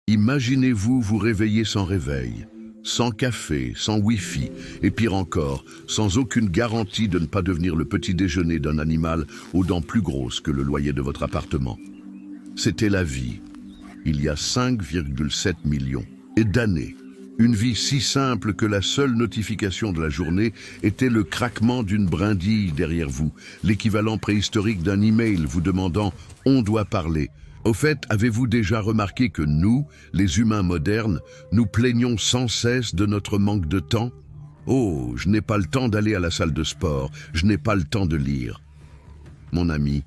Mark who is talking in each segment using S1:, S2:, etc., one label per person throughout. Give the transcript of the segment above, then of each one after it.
S1: Imaginez-vous vous réveiller sans réveil, sans café, sans Wi-Fi, et pire encore, sans aucune garantie de ne pas devenir le petit déjeuner d'un animal aux dents plus grosses que le loyer de votre appartement. C'était la vie, il y a 5,7 millions et d'années. Une vie si simple que la seule notification de la journée était le craquement d'une brindille derrière vous, l'équivalent préhistorique d'un email vous demandant « on doit parler ». Au fait, avez-vous déjà remarqué que nous, les humains modernes, nous plaignons sans cesse de notre manque de temps? Oh, je n'ai pas le temps d'aller à la salle de sport, je n'ai pas le temps de lire. Mon ami,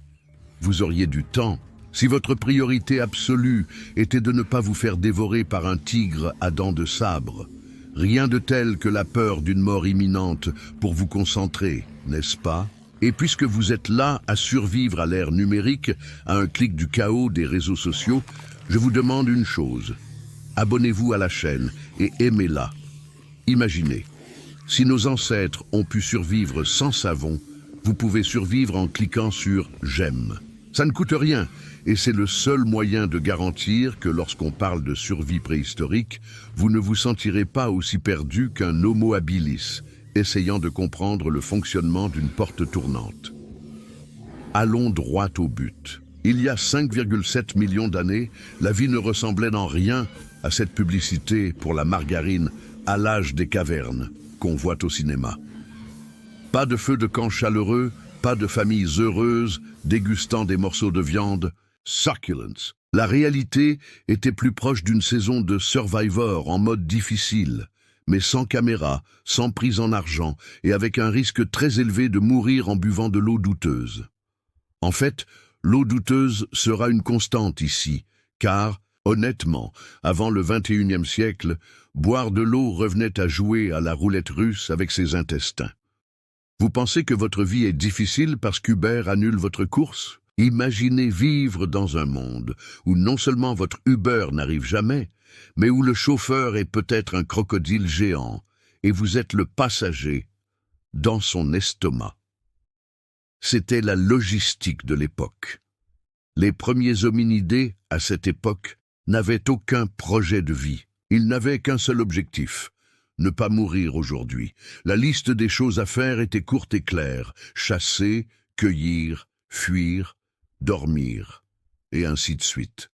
S1: vous auriez du temps si votre priorité absolue était de ne pas vous faire dévorer par un tigre à dents de sabre. Rien de tel que la peur d'une mort imminente pour vous concentrer, n'est-ce pas? Et puisque vous êtes là à survivre à l'ère numérique, à un clic du chaos des réseaux sociaux, je vous demande une chose. Abonnez-vous à la chaîne et aimez-la. Imaginez, si nos ancêtres ont pu survivre sans savon, vous pouvez survivre en cliquant sur « J'aime ». Ça ne coûte rien et c'est le seul moyen de garantir que lorsqu'on parle de survie préhistorique, vous ne vous sentirez pas aussi perdu qu'un homo habilis, essayant de comprendre le fonctionnement d'une porte tournante. Allons droit au but. Il y a 5,7 millions d'années, la vie ne ressemblait en rien à cette publicité pour la margarine à l'âge des cavernes qu'on voit au cinéma. Pas de feu de camp chaleureux, pas de familles heureuses dégustant des morceaux de viande, succulence. La réalité était plus proche d'une saison de Survivor en mode difficile, mais sans caméra, sans prise en argent et avec un risque très élevé de mourir en buvant de l'eau douteuse. En fait, l'eau douteuse sera une constante ici, car, honnêtement, avant le 21e siècle, boire de l'eau revenait à jouer à la roulette russe avec ses intestins. Vous pensez que votre vie est difficile parce qu'Uber annule votre course? Imaginez vivre dans un monde où non seulement votre Uber n'arrive jamais, mais où le chauffeur est peut-être un crocodile géant et vous êtes le passager dans son estomac. C'était la logistique de l'époque. Les premiers hominidés, à cette époque, n'avaient aucun projet de vie. Ils n'avaient qu'un seul objectif. Ne pas mourir aujourd'hui. La liste des choses à faire était courte et claire. Chasser, cueillir, fuir, dormir, et ainsi de suite.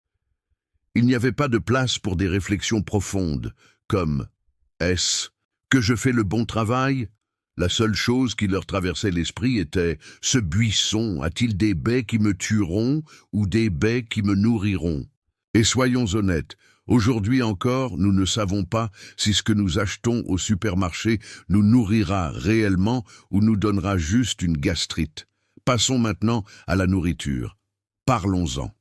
S1: Il n'y avait pas de place pour des réflexions profondes, comme « Est-ce que je fais le bon travail ?» La seule chose qui leur traversait l'esprit était « Ce buisson a-t-il des baies qui me tueront ou des baies qui me nourriront ?» Et soyons honnêtes, aujourd'hui encore, nous ne savons pas si ce que nous achetons au supermarché nous nourrira réellement ou nous donnera juste une gastrite. Passons maintenant à la nourriture. Parlons-en.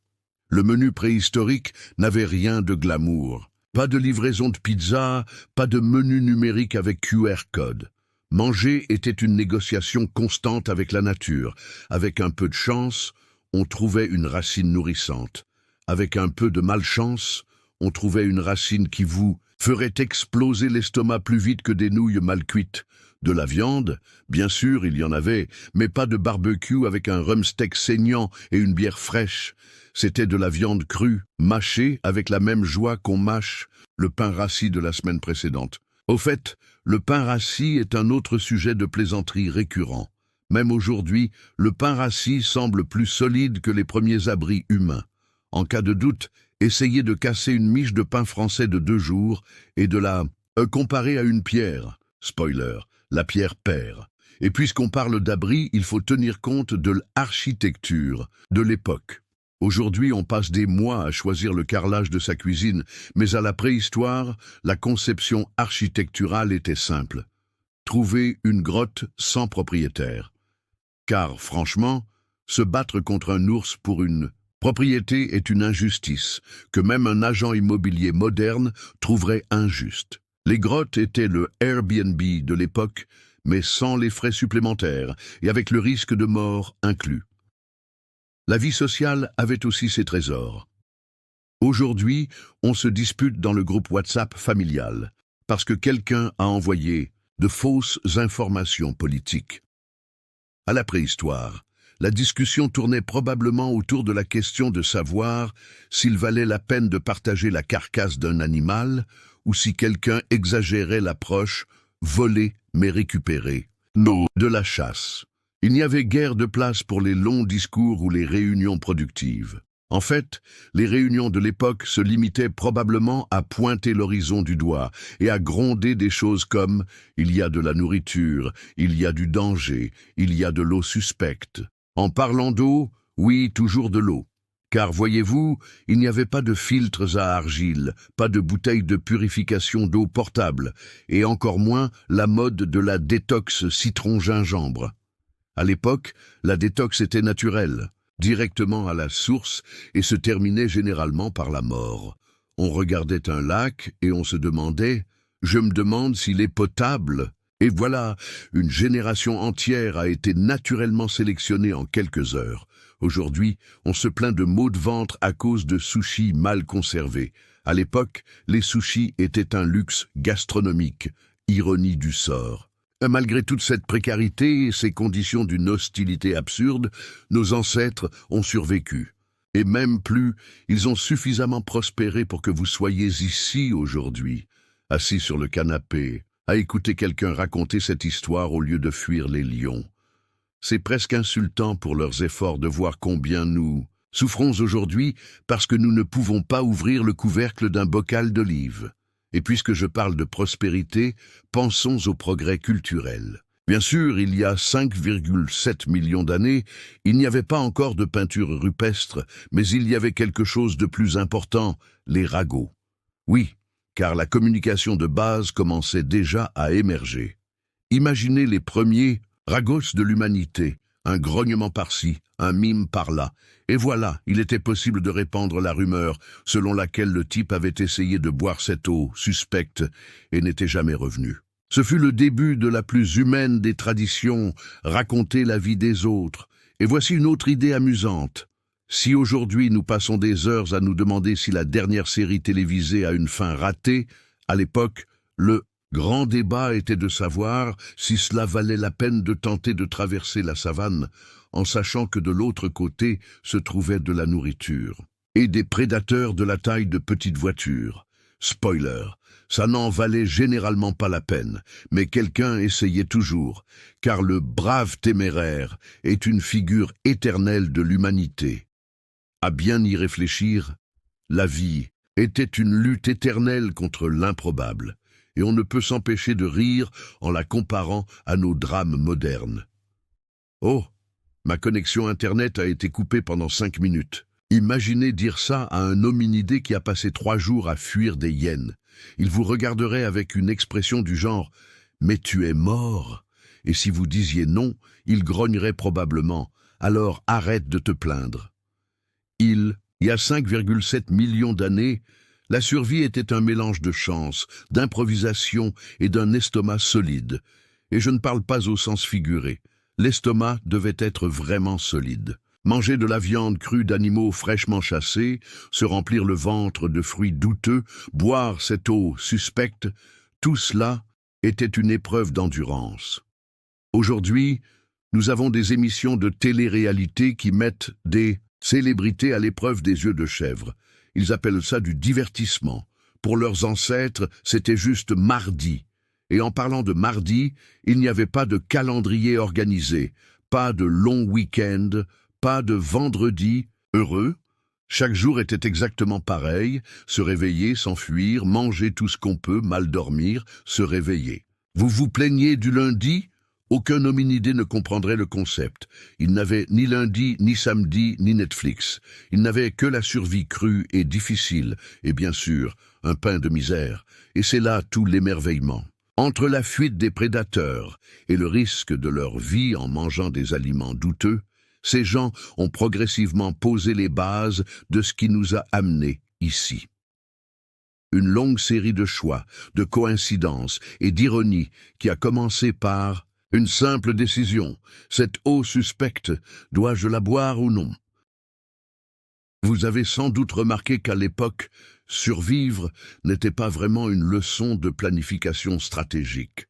S1: Le menu préhistorique n'avait rien de glamour. Pas de livraison de pizza, pas de menu numérique avec QR code. Manger était une négociation constante avec la nature. Avec un peu de chance, on trouvait une racine nourrissante. Avec un peu de malchance, on trouvait une racine qui vous ferait exploser l'estomac plus vite que des nouilles mal cuites. De la viande, bien sûr, il y en avait, mais pas de barbecue avec un rumsteak saignant et une bière fraîche. C'était de la viande crue, mâchée avec la même joie qu'on mâche le pain rassis de la semaine précédente. Au fait, le pain rassis est un autre sujet de plaisanterie récurrent. Même aujourd'hui, le pain rassis semble plus solide que les premiers abris humains. En cas de doute, essayez de casser une miche de pain français de 2 jours et de la comparer à une pierre. Spoiler, la pierre perd. Et puisqu'on parle d'abri, il faut tenir compte de l'architecture de l'époque. Aujourd'hui, on passe des mois à choisir le carrelage de sa cuisine, mais à la préhistoire, la conception architecturale était simple. Trouver une grotte sans propriétaire. Car, franchement, se battre contre un ours pour une propriété est une injustice que même un agent immobilier moderne trouverait injuste. Les grottes étaient le Airbnb de l'époque, mais sans les frais supplémentaires et avec le risque de mort inclus. La vie sociale avait aussi ses trésors. Aujourd'hui, on se dispute dans le groupe WhatsApp familial parce que quelqu'un a envoyé de fausses informations politiques. À la préhistoire, La discussion tournait probablement autour de la question de savoir s'il valait la peine de partager la carcasse d'un animal ou si quelqu'un exagérait l'approche « voler mais récupérer » de la chasse. Il n'y avait guère de place pour les longs discours ou les réunions productives. En fait, les réunions de l'époque se limitaient probablement à pointer l'horizon du doigt et à gronder des choses comme « il y a de la nourriture, il y a du danger, il y a de l'eau suspecte ». En parlant d'eau, oui, toujours de l'eau. Car voyez-vous, il n'y avait pas de filtres à argile, pas de bouteilles de purification d'eau portable, et encore moins la mode de la détox citron-gingembre. À l'époque, la détox était naturelle, directement à la source, et se terminait généralement par la mort. On regardait un lac et on se demandait « je me demande s'il est potable ». Et voilà, une génération entière a été naturellement sélectionnée en quelques heures. Aujourd'hui, on se plaint de maux de ventre à cause de sushis mal conservés. À l'époque, les sushis étaient un luxe gastronomique, ironie du sort. Malgré toute cette précarité et ces conditions d'une hostilité absurde, nos ancêtres ont survécu. Et même plus, ils ont suffisamment prospéré pour que vous soyez ici aujourd'hui, assis sur le canapé, à écouter quelqu'un raconter cette histoire au lieu de fuir les lions. C'est presque insultant pour leurs efforts de voir combien nous souffrons aujourd'hui parce que nous ne pouvons pas ouvrir le couvercle d'un bocal d'olive. Et puisque je parle de prospérité, pensons au progrès culturel. Bien sûr, il y a 5,7 millions d'années, il n'y avait pas encore de peinture rupestre, mais il y avait quelque chose de plus important, les ragots. Oui, car la communication de base commençait déjà à émerger. Imaginez les premiers ragots de l'humanité, un grognement par-ci, un mime par-là, et voilà, il était possible de répandre la rumeur selon laquelle le type avait essayé de boire cette eau suspecte et n'était jamais revenu. Ce fut le début de la plus humaine des traditions, raconter la vie des autres. Et voici une autre idée amusante. Si aujourd'hui nous passons des heures à nous demander si la dernière série télévisée a une fin ratée, à l'époque, le grand débat était de savoir si cela valait la peine de tenter de traverser la savane, en sachant que de l'autre côté se trouvait de la nourriture et des prédateurs de la taille de petites voitures. Spoiler, ça n'en valait généralement pas la peine, mais quelqu'un essayait toujours, car le brave téméraire est une figure éternelle de l'humanité. À bien y réfléchir, la vie était une lutte éternelle contre l'improbable, et on ne peut s'empêcher de rire en la comparant à nos drames modernes. Oh, ma connexion Internet a été coupée pendant 5 minutes. Imaginez dire ça à un hominidé qui a passé 3 jours à fuir des hyènes. Il vous regarderait avec une expression du genre « Mais tu es mort !» Et si vous disiez non, il grognerait probablement « Alors arrête de te plaindre !» Il y a 5,7 millions d'années, la survie était un mélange de chance, d'improvisation et d'un estomac solide. Et je ne parle pas au sens figuré. L'estomac devait être vraiment solide. Manger de la viande crue d'animaux fraîchement chassés, se remplir le ventre de fruits douteux, boire cette eau suspecte, tout cela était une épreuve d'endurance. Aujourd'hui, nous avons des émissions de télé-réalité qui mettent des célébrités à l'épreuve des yeux de chèvre. Ils appellent ça du divertissement. Pour leurs ancêtres, c'était juste mardi. Et en parlant de mardi, il n'y avait pas de calendrier organisé, pas de long week-end, pas de vendredi heureux. Chaque jour était exactement pareil, se réveiller, s'enfuir, manger tout ce qu'on peut, mal dormir, se réveiller. Vous vous plaignez du lundi ? Aucun hominidé ne comprendrait le concept. Il n'avait ni lundi, ni samedi, ni Netflix. Il n'avait que la survie crue et difficile, et bien sûr, un pain de misère. Et c'est là tout l'émerveillement. Entre la fuite des prédateurs et le risque de leur vie en mangeant des aliments douteux, ces gens ont progressivement posé les bases de ce qui nous a amenés ici. Une longue série de choix, de coïncidences et d'ironies qui a commencé par une simple décision. Cette eau suspecte, dois-je la boire ou non? Vous avez sans doute remarqué qu'à l'époque, survivre n'était pas vraiment une leçon de planification stratégique.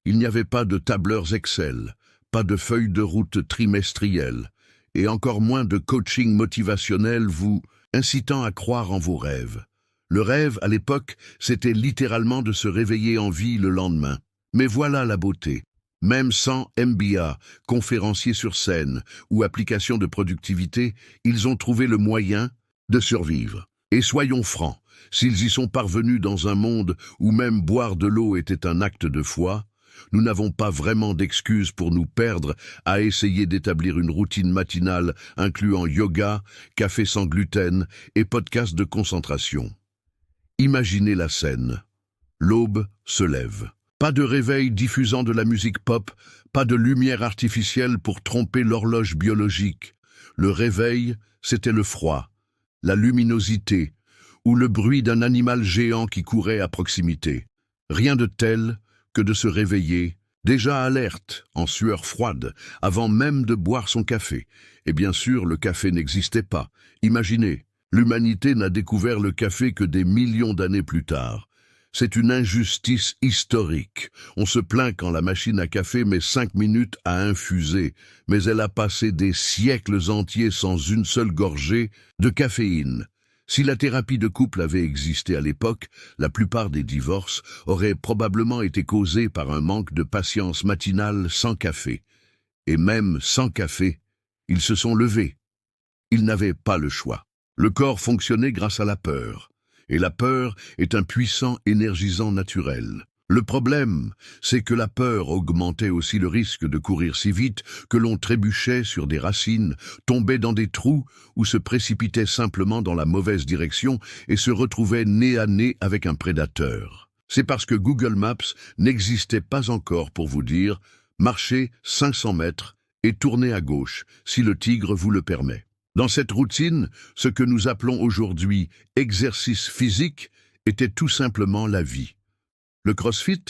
S1: Il n'y avait pas de tableurs Excel, pas de feuilles de route trimestrielles. et encore moins de coaching motivationnel vous incitant à croire en vos rêves. Le rêve, à l'époque, c'était littéralement de se réveiller en vie le lendemain. Mais voilà la beauté. Même sans MBA, conférencier sur scène ou application de productivité, ils ont trouvé le moyen de survivre. Et soyons francs, s'ils y sont parvenus dans un monde où même boire de l'eau était un acte de foi, nous n'avons pas vraiment d'excuses pour nous perdre à essayer d'établir une routine matinale incluant yoga, café sans gluten et podcast de concentration. Imaginez la scène. L'aube se lève. Pas de réveil diffusant de la musique pop, pas de lumière artificielle pour tromper l'horloge biologique. Le réveil, c'était le froid, la luminosité ou le bruit d'un animal géant qui courait à proximité. Rien de tel que de se réveiller, déjà alerte, en sueur froide, avant même de boire son café. Et bien sûr, le café n'existait pas. Imaginez, l'humanité n'a découvert le café que des millions d'années plus tard. C'est une injustice historique. On se plaint quand la machine à café met 5 minutes à infuser, mais elle a passé des siècles entiers sans une seule gorgée de caféine. Si la thérapie de couple avait existé à l'époque, la plupart des divorces auraient probablement été causés par un manque de patience matinale sans café. Et même sans café, ils se sont levés. Ils n'avaient pas le choix. Le corps fonctionnait grâce à la peur. Et la peur est un puissant énergisant naturel. Le problème, c'est que la peur augmentait aussi le risque de courir si vite que l'on trébuchait sur des racines, tombait dans des trous ou se précipitait simplement dans la mauvaise direction et se retrouvait nez à nez avec un prédateur. C'est parce que Google Maps n'existait pas encore pour vous dire « marchez 500 mètres et tournez à gauche si le tigre vous le permet ». Dans cette routine, ce que nous appelons aujourd'hui exercice physique était tout simplement la vie. Le crossfit,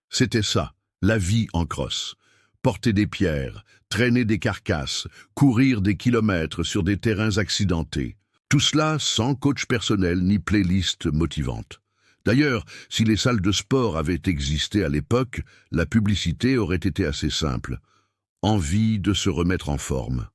S1: c'était ça, la vie en cross. Porter des pierres, traîner des carcasses, courir des kilomètres sur des terrains accidentés. Tout cela sans coach personnel ni playlist motivante. D'ailleurs, si les salles de sport avaient existé à l'époque, la publicité aurait été assez simple. Envie de se remettre en forme.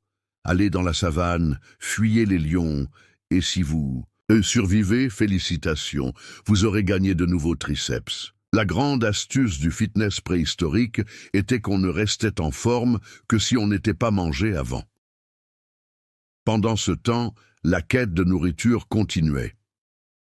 S1: Allez dans la savane, fuyez les lions, et si vous survivez, félicitations, vous aurez gagné de nouveaux triceps. La grande astuce du fitness préhistorique était qu'on ne restait en forme que si on n'était pas mangé avant. Pendant ce temps, la quête de nourriture continuait.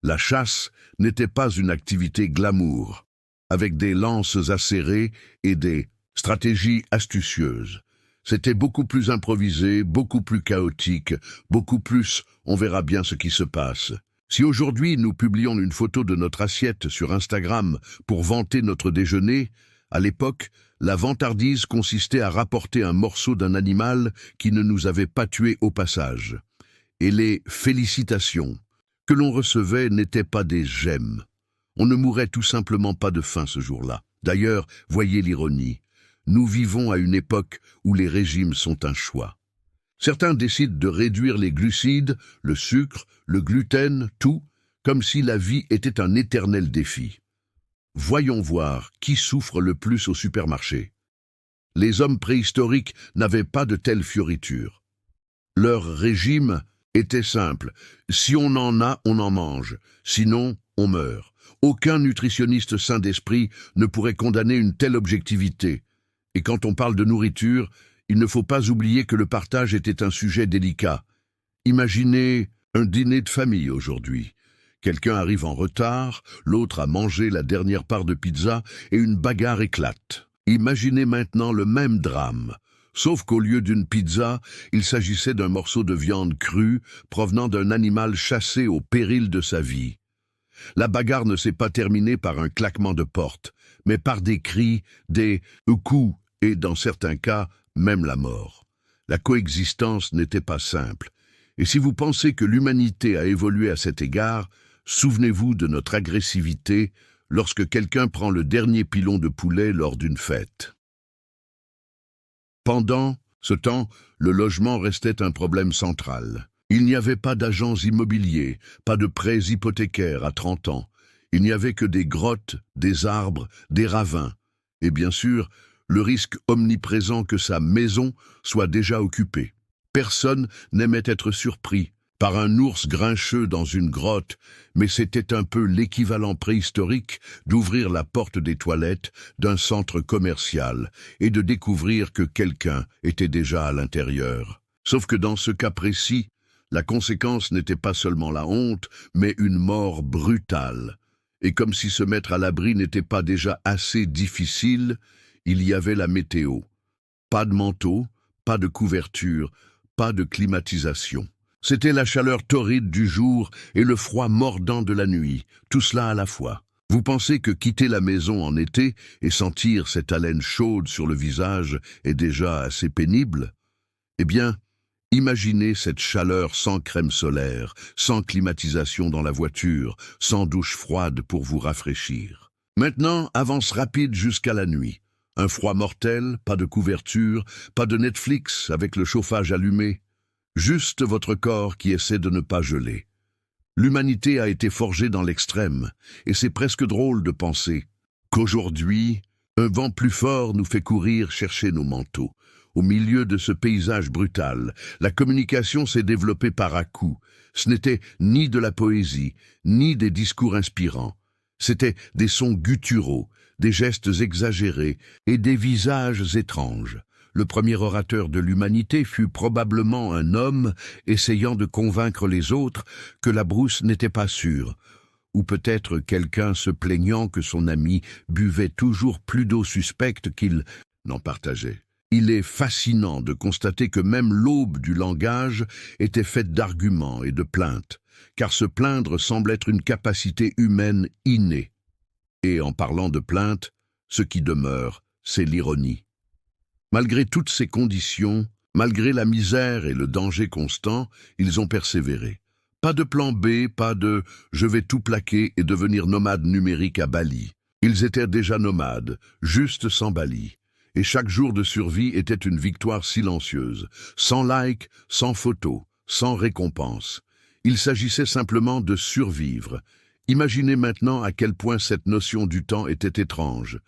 S1: La chasse n'était pas une activité glamour, avec des lances acérées et des stratégies astucieuses. C'était beaucoup plus improvisé, beaucoup plus chaotique, beaucoup plus « on verra bien ce qui se passe ». Si aujourd'hui nous publions une photo de notre assiette sur Instagram pour vanter notre déjeuner, à l'époque, la vantardise consistait à rapporter un morceau d'un animal qui ne nous avait pas tués au passage. Et les félicitations que l'on recevait n'étaient pas des j'aime. On ne mourait tout simplement pas de faim ce jour-là. D'ailleurs, voyez l'ironie. Nous vivons à une époque où les régimes sont un choix. Certains décident de réduire les glucides, le sucre, le gluten, tout, comme si la vie était un éternel défi. Voyons voir qui souffre le plus au supermarché. Les hommes préhistoriques n'avaient pas de telles fioritures. Leur régime était simple. Si on en a, on en mange. Sinon, on meurt. Aucun nutritionniste sain d'esprit ne pourrait condamner une telle objectivité. Et quand on parle de nourriture, il ne faut pas oublier que le partage était un sujet délicat. Imaginez un dîner de famille aujourd'hui. Quelqu'un arrive en retard, l'autre a mangé la dernière part de pizza et une bagarre éclate. Imaginez maintenant le même drame. Sauf qu'au lieu d'une pizza, il s'agissait d'un morceau de viande crue provenant d'un animal chassé au péril de sa vie. La bagarre ne s'est pas terminée par un claquement de porte, mais par des cris, des coups et, dans certains cas, même la mort. La coexistence n'était pas simple. Et si vous pensez que l'humanité a évolué à cet égard, souvenez-vous de notre agressivité lorsque quelqu'un prend le dernier pilon de poulet lors d'une fête. Pendant ce temps, le logement restait un problème central. Il n'y avait pas d'agents immobiliers, pas de prêts hypothécaires à 30 ans. Il n'y avait que des grottes, des arbres, des ravins. Et bien sûr, le risque omniprésent que sa maison soit déjà occupée. Personne n'aimait être surpris par un ours grincheux dans une grotte, mais c'était un peu l'équivalent préhistorique d'ouvrir la porte des toilettes d'un centre commercial et de découvrir que quelqu'un était déjà à l'intérieur. Sauf que dans ce cas précis, la conséquence n'était pas seulement la honte, mais une mort brutale. Et comme si se mettre à l'abri n'était pas déjà assez difficile, il y avait la météo. Pas de manteau, pas de couverture, pas de climatisation. C'était la chaleur torride du jour et le froid mordant de la nuit, tout cela à la fois. Vous pensez que quitter la maison en été et sentir cette haleine chaude sur le visage est déjà assez pénible? Eh bien, imaginez cette chaleur sans crème solaire, sans climatisation dans la voiture, sans douche froide pour vous rafraîchir. Maintenant, avance rapide jusqu'à la nuit. Un froid mortel, pas de couverture, pas de Netflix avec le chauffage allumé. Juste votre corps qui essaie de ne pas geler. L'humanité a été forgée dans l'extrême, et c'est presque drôle de penser qu'aujourd'hui, un vent plus fort nous fait courir chercher nos manteaux. Au milieu de ce paysage brutal, la communication s'est développée par à-coups. Ce n'était ni de la poésie, ni des discours inspirants. C'étaient des sons gutturaux, des gestes exagérés et des visages étranges. Le premier orateur de l'humanité fut probablement un homme essayant de convaincre les autres que la brousse n'était pas sûre, ou peut-être quelqu'un se plaignant que son ami buvait toujours plus d'eau suspecte qu'il n'en partageait. Il est fascinant de constater que même l'aube du langage était faite d'arguments et de plaintes, car se plaindre semble être une capacité humaine innée. Et en parlant de plainte, ce qui demeure, c'est l'ironie. Malgré toutes ces conditions, malgré la misère et le danger constant, ils ont persévéré. Pas de plan B, pas de « je vais tout plaquer et devenir nomade numérique à Bali ». Ils étaient déjà nomades, juste sans Bali. Et chaque jour de survie était une victoire silencieuse, sans like, sans photo, sans récompense. Il s'agissait simplement de survivre. Imaginez maintenant à quel point cette notion du temps était étrange.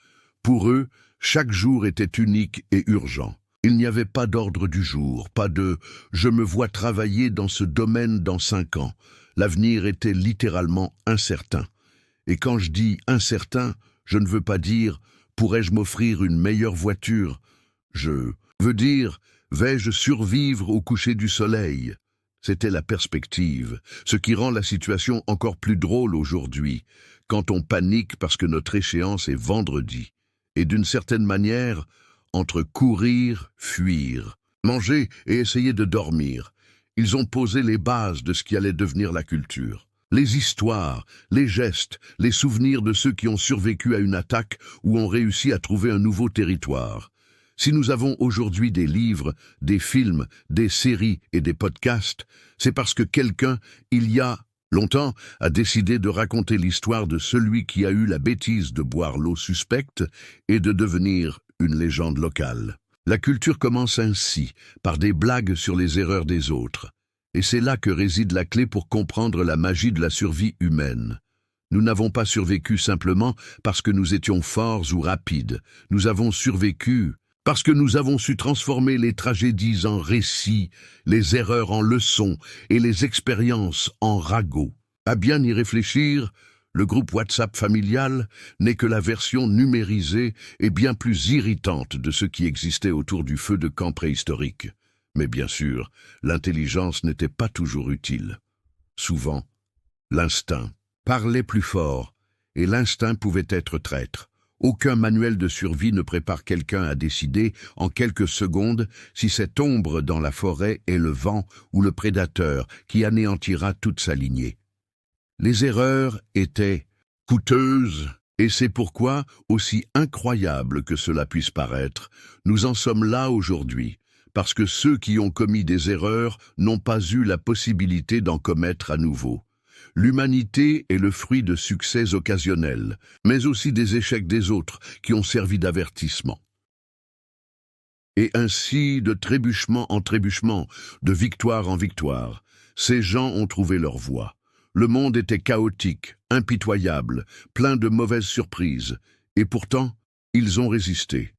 S1: Pour eux, chaque jour était unique et urgent. Il n'y avait pas d'ordre du jour, pas de « je me vois travailler dans ce domaine dans 5 ans ». L'avenir était littéralement incertain. Et quand je dis incertain, je ne veux pas dire « pourrais-je m'offrir une meilleure voiture ?» Je veux dire « vais-je survivre au coucher du soleil ?» C'était la perspective, ce qui rend la situation encore plus drôle aujourd'hui, quand on panique parce que notre échéance est vendredi. Et d'une certaine manière, entre courir, fuir, manger et essayer de dormir, ils ont posé les bases de ce qui allait devenir la culture. Les histoires, les gestes, les souvenirs de ceux qui ont survécu à une attaque ou ont réussi à trouver un nouveau territoire. Si nous avons aujourd'hui des livres, des films, des séries et des podcasts, c'est parce que quelqu'un, il y a longtemps, a décidé de raconter l'histoire de celui qui a eu la bêtise de boire l'eau suspecte et de devenir une légende locale. La culture commence ainsi, par des blagues sur les erreurs des autres. Et c'est là que réside la clé pour comprendre la magie de la survie humaine. Nous n'avons pas survécu simplement parce que nous étions forts ou rapides. Nous avons survécu parce que nous avons su transformer les tragédies en récits, les erreurs en leçons et les expériences en ragots. À bien y réfléchir, le groupe WhatsApp familial n'est que la version numérisée et bien plus irritante de ce qui existait autour du feu de camp préhistorique. Mais bien sûr, l'intelligence n'était pas toujours utile. Souvent, l'instinct parlait plus fort, et l'instinct pouvait être traître. Aucun manuel de survie ne prépare quelqu'un à décider, en quelques secondes, si cette ombre dans la forêt est le vent ou le prédateur qui anéantira toute sa lignée. Les erreurs étaient coûteuses, et c'est pourquoi, aussi incroyable que cela puisse paraître, nous en sommes là aujourd'hui, parce que ceux qui ont commis des erreurs n'ont pas eu la possibilité d'en commettre à nouveau. L'humanité est le fruit de succès occasionnels, mais aussi des échecs des autres qui ont servi d'avertissement. Et ainsi, de trébuchement en trébuchement, de victoire en victoire, ces gens ont trouvé leur voie. Le monde était chaotique, impitoyable, plein de mauvaises surprises, et pourtant, ils ont résisté.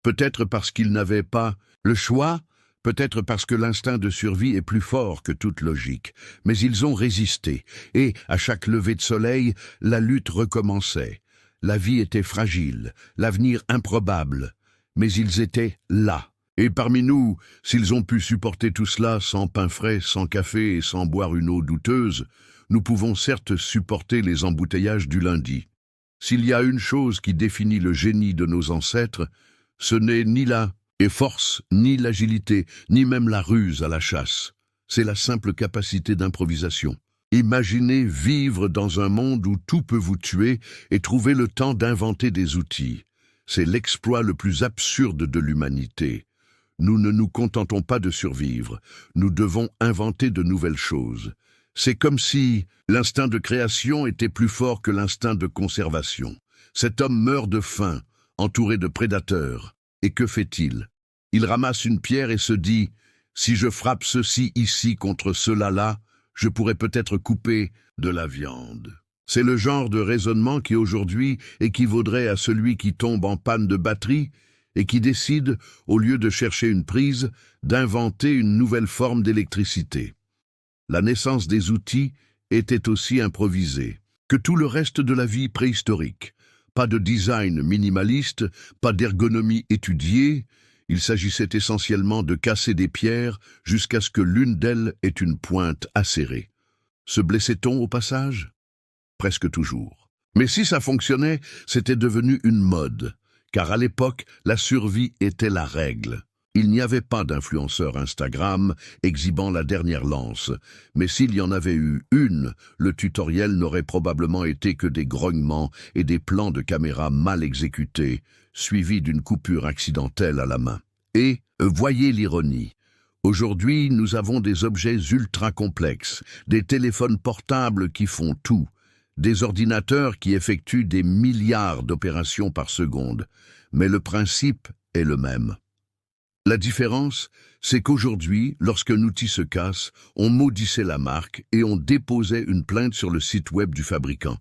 S1: Peut-être parce qu'ils n'avaient pas le choix, Peut-être parce que l'instinct de survie est plus fort que toute logique, mais ils ont résisté, et, à chaque lever de soleil, la lutte recommençait. La vie était fragile, l'avenir improbable, mais ils étaient là. Et parmi nous, s'ils ont pu supporter tout cela sans pain frais, sans café et sans boire une eau douteuse, nous pouvons certes supporter les embouteillages du lundi. S'il y a une chose qui définit le génie de nos ancêtres, ce n'est ni la force, ni l'agilité, ni même la ruse à la chasse. C'est la simple capacité d'improvisation. Imaginez vivre dans un monde où tout peut vous tuer et trouver le temps d'inventer des outils. C'est l'exploit le plus absurde de l'humanité. Nous ne nous contentons pas de survivre, nous devons inventer de nouvelles choses. C'est comme si l'instinct de création était plus fort que l'instinct de conservation. Cet homme meurt de faim, entouré de prédateurs. Et que fait-il? Il ramasse une pierre et se dit « Si je frappe ceci ici contre cela là, je pourrais peut-être couper de la viande. » C'est le genre de raisonnement qui aujourd'hui équivaudrait à celui qui tombe en panne de batterie et qui décide, au lieu de chercher une prise, d'inventer une nouvelle forme d'électricité. La naissance des outils était aussi improvisée que tout le reste de la vie préhistorique. Pas de design minimaliste, pas d'ergonomie étudiée. Il s'agissait essentiellement de casser des pierres jusqu'à ce que l'une d'elles ait une pointe acérée. Se blessait-on au passage? Presque toujours. Mais si ça fonctionnait, c'était devenu une mode, car à l'époque, la survie était la règle. Il n'y avait pas d'influenceur Instagram exhibant la dernière lance, mais s'il y en avait eu une, le tutoriel n'aurait probablement été que des grognements et des plans de caméra mal exécutés, suivis d'une coupure accidentelle à la main. Et, voyez l'ironie, aujourd'hui nous avons des objets ultra complexes, des téléphones portables qui font tout, des ordinateurs qui effectuent des milliards d'opérations par seconde, mais le principe est le même. La différence, c'est qu'aujourd'hui, lorsqu'un outil se casse, on maudissait la marque et on déposait une plainte sur le site web du fabricant.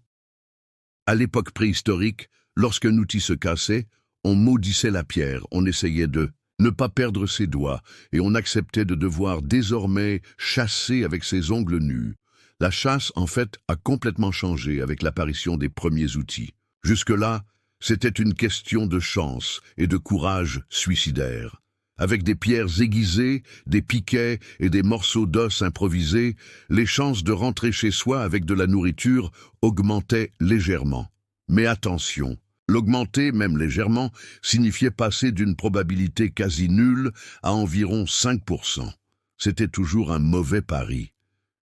S1: À l'époque préhistorique, lorsqu'un outil se cassait, on maudissait la pierre, on essayait de ne pas perdre ses doigts et on acceptait de devoir désormais chasser avec ses ongles nus. La chasse, en fait, a complètement changé avec l'apparition des premiers outils. Jusque-là, c'était une question de chance et de courage suicidaire. Avec des pierres aiguisées, des piquets et des morceaux d'os improvisés, les chances de rentrer chez soi avec de la nourriture augmentaient légèrement. Mais attention, l'augmenter, même légèrement, signifiait passer d'une probabilité quasi nulle à environ 5%. C'était toujours un mauvais pari.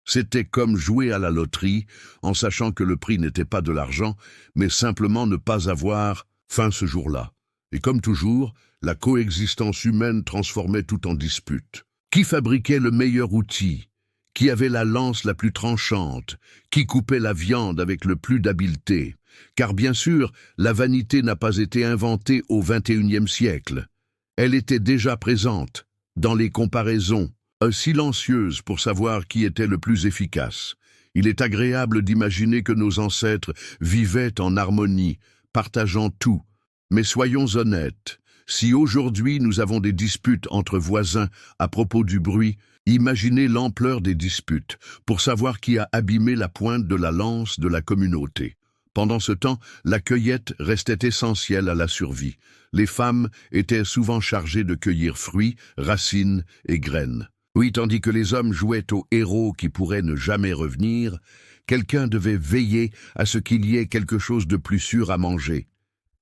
S1: C'était comme jouer à la loterie, en sachant que le prix n'était pas de l'argent, mais simplement ne pas avoir faim ce jour-là. Et comme toujours, la coexistence humaine transformait tout en dispute. Qui fabriquait le meilleur outil? Qui avait la lance la plus tranchante? Qui coupait la viande avec le plus d'habileté? Car bien sûr, la vanité n'a pas été inventée au XXIe siècle. Elle était déjà présente, dans les comparaisons, silencieuse pour savoir qui était le plus efficace. Il est agréable d'imaginer que nos ancêtres vivaient en harmonie, partageant tout. Mais soyons honnêtes, si aujourd'hui nous avons des disputes entre voisins à propos du bruit, imaginez l'ampleur des disputes pour savoir qui a abîmé la pointe de la lance de la communauté. Pendant ce temps, la cueillette restait essentielle à la survie. Les femmes étaient souvent chargées de cueillir fruits, racines et graines. Oui, tandis que les hommes jouaient aux héros qui pourraient ne jamais revenir, quelqu'un devait veiller à ce qu'il y ait quelque chose de plus sûr à manger.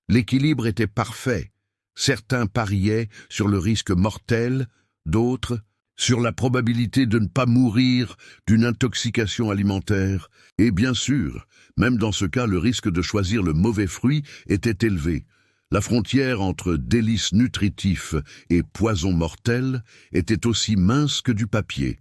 S1: L'équilibre était parfait. Certains pariaient sur le risque mortel, d'autres sur la probabilité de ne pas mourir d'une intoxication alimentaire. Et bien sûr, même dans ce cas, le risque de choisir le mauvais fruit était élevé. La frontière entre délices nutritifs et poison mortel était aussi mince que du papier.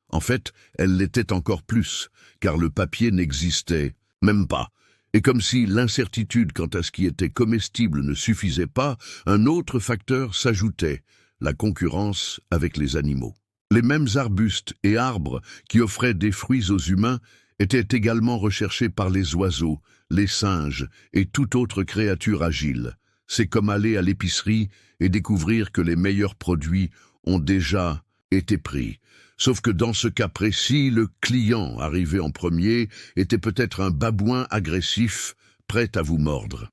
S1: En fait, elle l'était encore plus, car le papier n'existait même pas. Et comme si l'incertitude quant à ce qui était comestible ne suffisait pas, un autre facteur s'ajoutait, la concurrence avec les animaux. Les mêmes arbustes et arbres qui offraient des fruits aux humains étaient également recherchés par les oiseaux, les singes et toute autre créature agile. C'est comme aller à l'épicerie et découvrir que les meilleurs produits ont déjà était pris. Sauf que dans ce cas précis, le client arrivé en premier était peut-être un babouin agressif, prêt à vous mordre.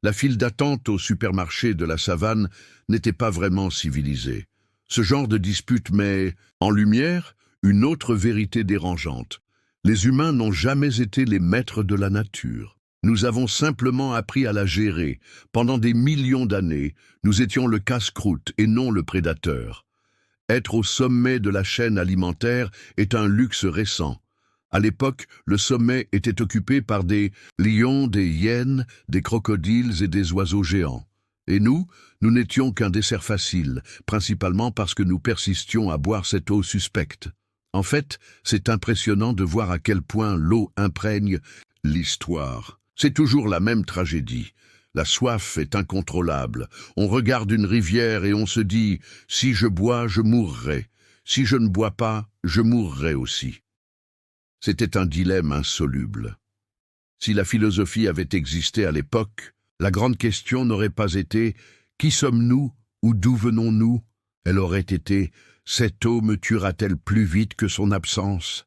S1: La file d'attente au supermarché de la savane n'était pas vraiment civilisée. Ce genre de dispute met en lumière une autre vérité dérangeante. Les humains n'ont jamais été les maîtres de la nature. Nous avons simplement appris à la gérer. Pendant des millions d'années, nous étions le casse-croûte et non le prédateur. Être au sommet de la chaîne alimentaire est un luxe récent. À l'époque, le sommet était occupé par des lions, des hyènes, des crocodiles et des oiseaux géants. Et nous n'étions qu'un dessert facile, principalement parce que nous persistions à boire cette eau suspecte. En fait, c'est impressionnant de voir à quel point l'eau imprègne l'histoire. C'est toujours la même tragédie. La soif est incontrôlable. On regarde une rivière et on se dit « si je bois, je mourrai. Si je ne bois pas, je mourrai aussi ». C'était un dilemme insoluble. Si la philosophie avait existé à l'époque, la grande question n'aurait pas été « qui sommes-nous ou d'où venons-nous ?» Elle aurait été « cette eau me tuera-t-elle plus vite que son absence ?»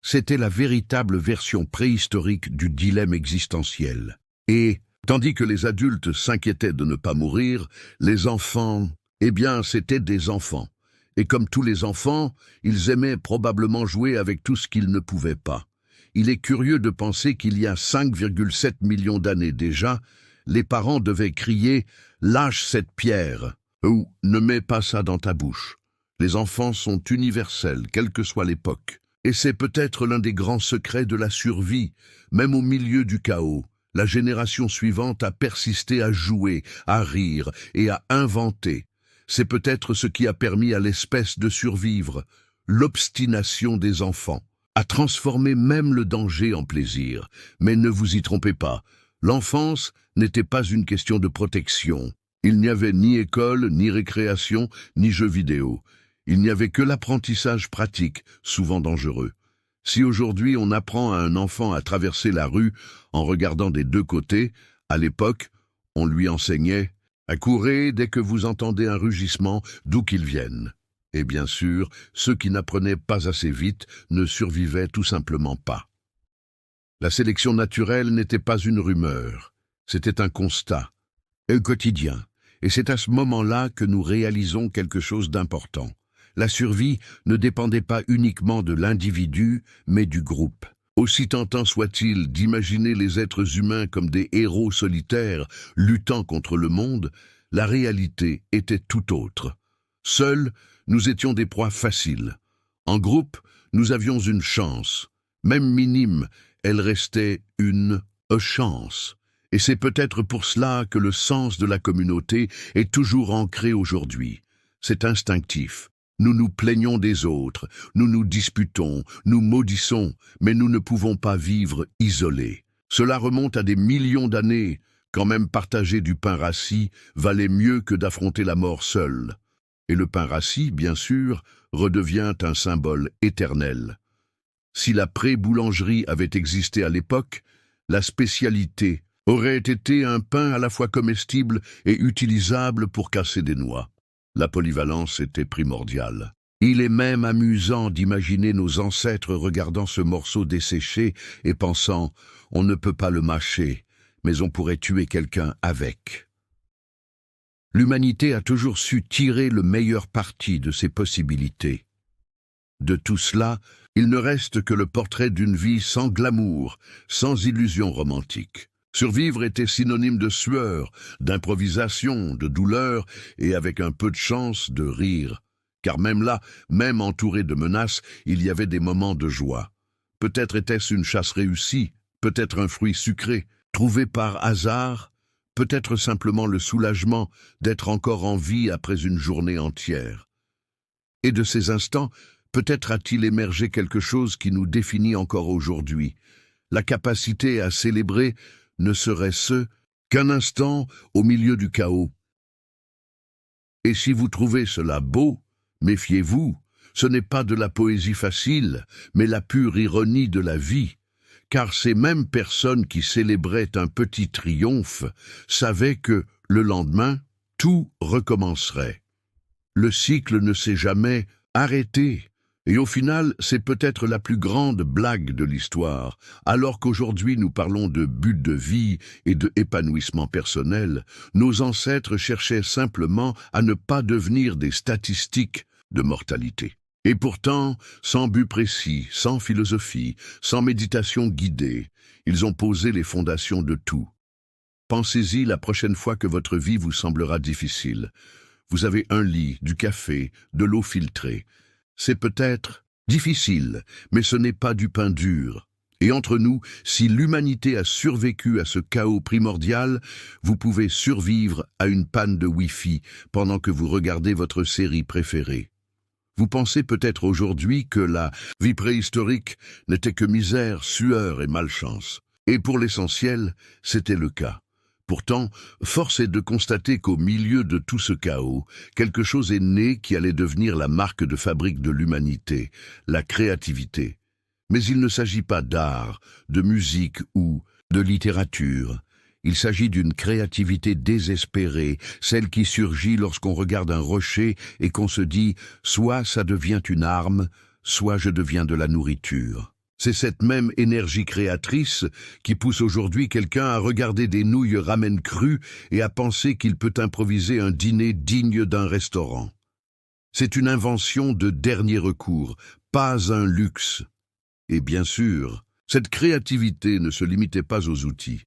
S1: C'était la véritable version préhistorique du dilemme existentiel. Et, tandis que les adultes s'inquiétaient de ne pas mourir, les enfants, eh bien, c'étaient des enfants. Et comme tous les enfants, ils aimaient probablement jouer avec tout ce qu'ils ne pouvaient pas. Il est curieux de penser qu'il y a 5,7 millions d'années déjà, les parents devaient crier « lâche cette pierre » ou « ne mets pas ça dans ta bouche ». Les enfants sont universels, quelle que soit l'époque. Et c'est peut-être l'un des grands secrets de la survie, même au milieu du chaos. La génération suivante a persisté à jouer, à rire et à inventer. C'est peut-être ce qui a permis à l'espèce de survivre, l'obstination des enfants, à transformer même le danger en plaisir. Mais ne vous y trompez pas, l'enfance n'était pas une question de protection. Il n'y avait ni école, ni récréation, ni jeux vidéo. Il n'y avait que l'apprentissage pratique, souvent dangereux. Si aujourd'hui on apprend à un enfant à traverser la rue en regardant des deux côtés, à l'époque, on lui enseignait accourez dès que vous entendez un rugissement, d'où qu'il vienne. Et bien sûr, ceux qui n'apprenaient pas assez vite ne survivaient tout simplement pas. La sélection naturelle n'était pas une rumeur, c'était un constat, un quotidien. Et c'est à ce moment-là que nous réalisons quelque chose d'important. La survie ne dépendait pas uniquement de l'individu, mais du groupe. Aussi tentant soit-il d'imaginer les êtres humains comme des héros solitaires luttant contre le monde, la réalité était tout autre. Seuls, nous étions des proies faciles. En groupe, nous avions une chance. Même minime, elle restait une chance. Et c'est peut-être pour cela que le sens de la communauté est toujours ancré aujourd'hui. C'est instinctif. Nous nous plaignons des autres, nous nous disputons, nous maudissons, mais nous ne pouvons pas vivre isolés. Cela remonte à des millions d'années, quand même partager du pain rassis valait mieux que d'affronter la mort seul. Et le pain rassis, bien sûr, redevient un symbole éternel. Si la pré-boulangerie avait existé à l'époque, la spécialité aurait été un pain à la fois comestible et utilisable pour casser des noix. La polyvalence était primordiale. Il est même amusant d'imaginer nos ancêtres regardant ce morceau desséché et pensant « on ne peut pas le mâcher, mais on pourrait tuer quelqu'un avec ». L'humanité a toujours su tirer le meilleur parti de ses possibilités. De tout cela, il ne reste que le portrait d'une vie sans glamour, sans illusion romantique. Survivre était synonyme de sueur, d'improvisation, de douleur et avec un peu de chance de rire. Car même là, même entouré de menaces, il y avait des moments de joie. Peut-être était-ce une chasse réussie, peut-être un fruit sucré, trouvé par hasard, peut-être simplement le soulagement d'être encore en vie après une journée entière. Et de ces instants, peut-être a-t-il émergé quelque chose qui nous définit encore aujourd'hui, la capacité à célébrer ne serait-ce qu'un instant au milieu du chaos. Et si vous trouvez cela beau, méfiez-vous, ce n'est pas de la poésie facile, mais la pure ironie de la vie, car ces mêmes personnes qui célébraient un petit triomphe savaient que, le lendemain, tout recommencerait. Le cycle ne s'est jamais arrêté. Et au final, c'est peut-être la plus grande blague de l'histoire. Alors qu'aujourd'hui nous parlons de but de vie et de épanouissement personnel, nos ancêtres cherchaient simplement à ne pas devenir des statistiques de mortalité. Et pourtant, sans but précis, sans philosophie, sans méditation guidée, ils ont posé les fondations de tout. Pensez-y la prochaine fois que votre vie vous semblera difficile. Vous avez un lit, du café, de l'eau filtrée. C'est peut-être difficile, mais ce n'est pas du pain dur. Et entre nous, si l'humanité a survécu à ce chaos primordial, vous pouvez survivre à une panne de Wi-Fi pendant que vous regardez votre série préférée. Vous pensez peut-être aujourd'hui que la vie préhistorique n'était que misère, sueur et malchance. Et pour l'essentiel, c'était le cas. Pourtant, force est de constater qu'au milieu de tout ce chaos, quelque chose est né qui allait devenir la marque de fabrique de l'humanité, la créativité. Mais il ne s'agit pas d'art, de musique ou de littérature. Il s'agit d'une créativité désespérée, celle qui surgit lorsqu'on regarde un rocher et qu'on se dit « soit ça devient une arme, soit je deviens de la nourriture ». C'est cette même énergie créatrice qui pousse aujourd'hui quelqu'un à regarder des nouilles ramen crues et à penser qu'il peut improviser un dîner digne d'un restaurant. C'est une invention de dernier recours, pas un luxe. Et bien sûr, cette créativité ne se limitait pas aux outils.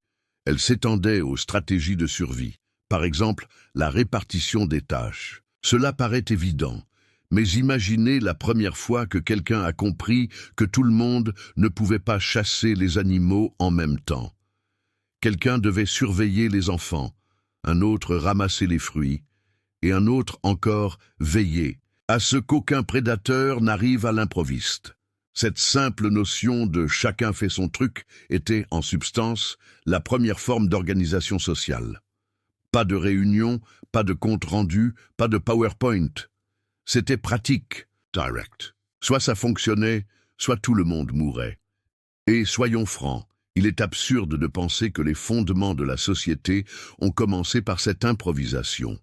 S1: Elle s'étendait aux stratégies de survie. Par exemple, la répartition des tâches. Cela paraît évident. Mais imaginez la première fois que quelqu'un a compris que tout le monde ne pouvait pas chasser les animaux en même temps. Quelqu'un devait surveiller les enfants, un autre ramasser les fruits, et un autre encore veiller à ce qu'aucun prédateur n'arrive à l'improviste. Cette simple notion de « chacun fait son truc » était, en substance, la première forme d'organisation sociale. Pas de réunion, pas de compte rendu, pas de PowerPoint. C'était pratique, direct. Soit ça fonctionnait, soit tout le monde mourait. Et soyons francs, il est absurde de penser que les fondements de la société ont commencé par cette improvisation.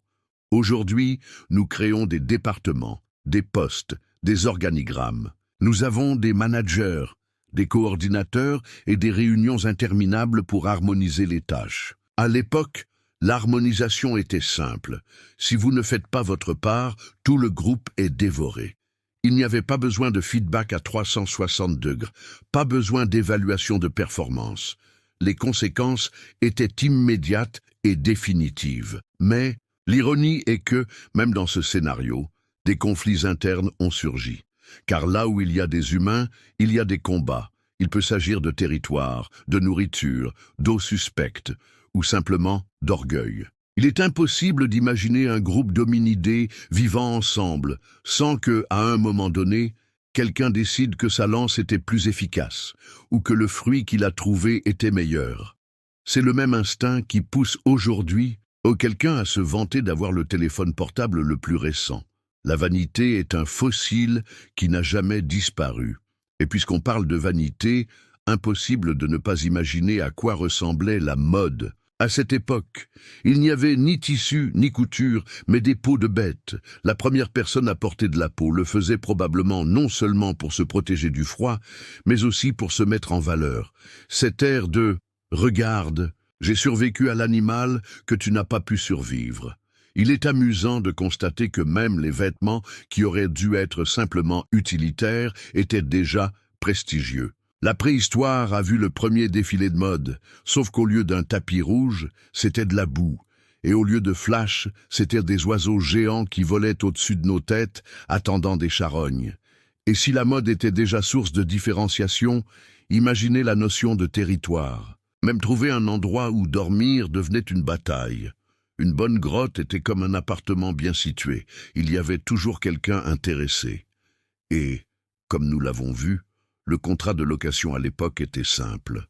S1: Aujourd'hui, nous créons des départements, des postes, des organigrammes. Nous avons des managers, des coordinateurs et des réunions interminables pour harmoniser les tâches. À l'époque, l'harmonisation était simple. Si vous ne faites pas votre part, tout le groupe est dévoré. Il n'y avait pas besoin de feedback à 360 degrés, pas besoin d'évaluation de performance. Les conséquences étaient immédiates et définitives. Mais l'ironie est que, même dans ce scénario, des conflits internes ont surgi. Car là où il y a des humains, il y a des combats. Il peut s'agir de territoire, de nourriture, d'eau suspecte, ou simplement d'orgueil. Il est impossible d'imaginer un groupe d'hominidés vivant ensemble, sans que, à un moment donné, quelqu'un décide que sa lance était plus efficace, ou que le fruit qu'il a trouvé était meilleur. C'est le même instinct qui pousse aujourd'hui quelqu'un à se vanter d'avoir le téléphone portable le plus récent. La vanité est un fossile qui n'a jamais disparu. Et puisqu'on parle de vanité, impossible de ne pas imaginer à quoi ressemblait la mode. À cette époque, il n'y avait ni tissu ni couture, mais des peaux de bêtes. La première personne à porter de la peau le faisait probablement non seulement pour se protéger du froid, mais aussi pour se mettre en valeur. Cet air de « regarde, j'ai survécu à l'animal que tu n'as pas pu survivre ». Il est amusant de constater que même les vêtements qui auraient dû être simplement utilitaires étaient déjà prestigieux. La préhistoire a vu le premier défilé de mode, sauf qu'au lieu d'un tapis rouge, c'était de la boue. Et au lieu de flash, c'étaient des oiseaux géants qui volaient au-dessus de nos têtes, attendant des charognes. Et si la mode était déjà source de différenciation, imaginez la notion de territoire. Même trouver un endroit où dormir devenait une bataille. Une bonne grotte était comme un appartement bien situé. Il y avait toujours quelqu'un intéressé. Et, comme nous l'avons vu, le contrat de location à l'époque était simple.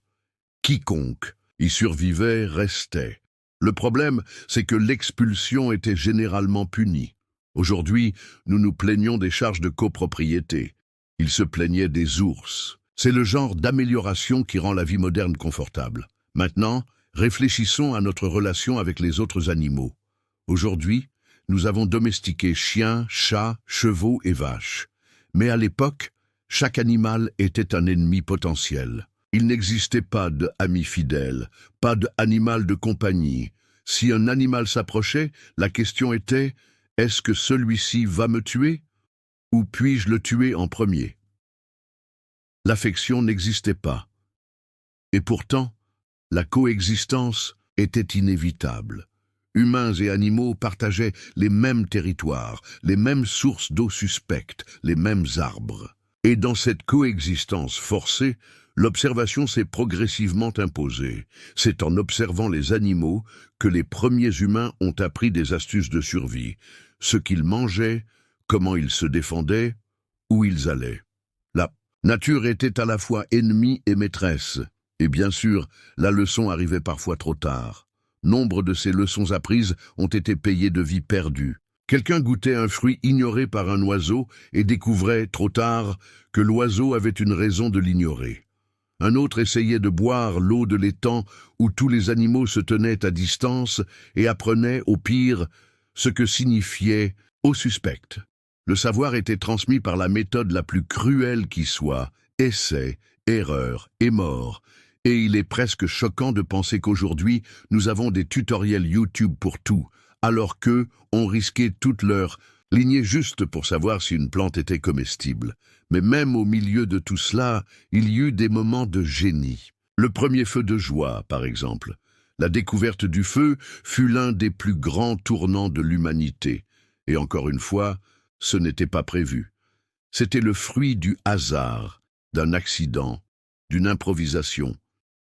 S1: Quiconque y survivait restait. Le problème, c'est que l'expulsion était généralement punie. Aujourd'hui, nous nous plaignons des charges de copropriété. Ils se plaignaient des ours. C'est le genre d'amélioration qui rend la vie moderne confortable. Maintenant, réfléchissons à notre relation avec les autres animaux. Aujourd'hui, nous avons domestiqué chiens, chats, chevaux et vaches. Mais à l'époque, chaque animal était un ennemi potentiel. Il n'existait pas d'ami fidèle, pas d'animal de compagnie. Si un animal s'approchait, la question était « Est-ce que celui-ci va me tuer ou puis-je le tuer en premier ?» L'affection n'existait pas. Et pourtant, la coexistence était inévitable. Humains et animaux partageaient les mêmes territoires, les mêmes sources d'eau suspectes, les mêmes arbres. Et dans cette coexistence forcée, l'observation s'est progressivement imposée. C'est en observant les animaux que les premiers humains ont appris des astuces de survie, ce qu'ils mangeaient, comment ils se défendaient, où ils allaient. La nature était à la fois ennemie et maîtresse, et bien sûr, la leçon arrivait parfois trop tard. Nombre de ces leçons apprises ont été payées de vies perdues. Quelqu'un goûtait un fruit ignoré par un oiseau et découvrait, trop tard, que l'oiseau avait une raison de l'ignorer. Un autre essayait de boire l'eau de l'étang où tous les animaux se tenaient à distance et apprenait, au pire, ce que signifiait « eau suspecte ». Le savoir était transmis par la méthode la plus cruelle qui soit, essai, erreur et mort. Et il est presque choquant de penser qu'aujourd'hui, nous avons des tutoriels YouTube pour tout, alors qu'eux ont risqué toute leur lignée juste pour savoir si une plante était comestible. Mais même au milieu de tout cela, il y eut des moments de génie. Le premier feu de joie, par exemple. La découverte du feu fut l'un des plus grands tournants de l'humanité. Et encore une fois, ce n'était pas prévu. C'était le fruit du hasard, d'un accident, d'une improvisation.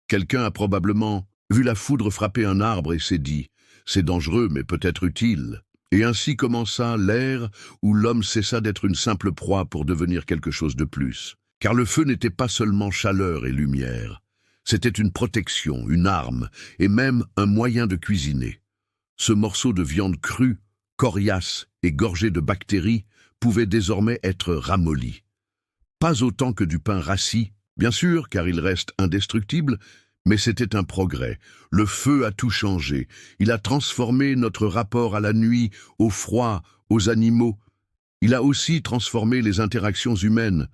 S1: Quelqu'un a probablement vu la foudre frapper un arbre et s'est dit « c'est dangereux mais peut-être utile ». Et ainsi commença l'ère où l'homme cessa d'être une simple proie pour devenir quelque chose de plus. Car le feu n'était pas seulement chaleur et lumière. C'était une protection, une arme et même un moyen de cuisiner. Ce morceau de viande crue, coriace et gorgé de bactéries pouvait désormais être ramolli. Pas autant que du pain rassis, bien sûr, car il reste indestructible, mais c'était un progrès. Le feu a tout changé. Il a transformé notre rapport à la nuit, au froid, aux animaux. Il a aussi transformé les interactions humaines.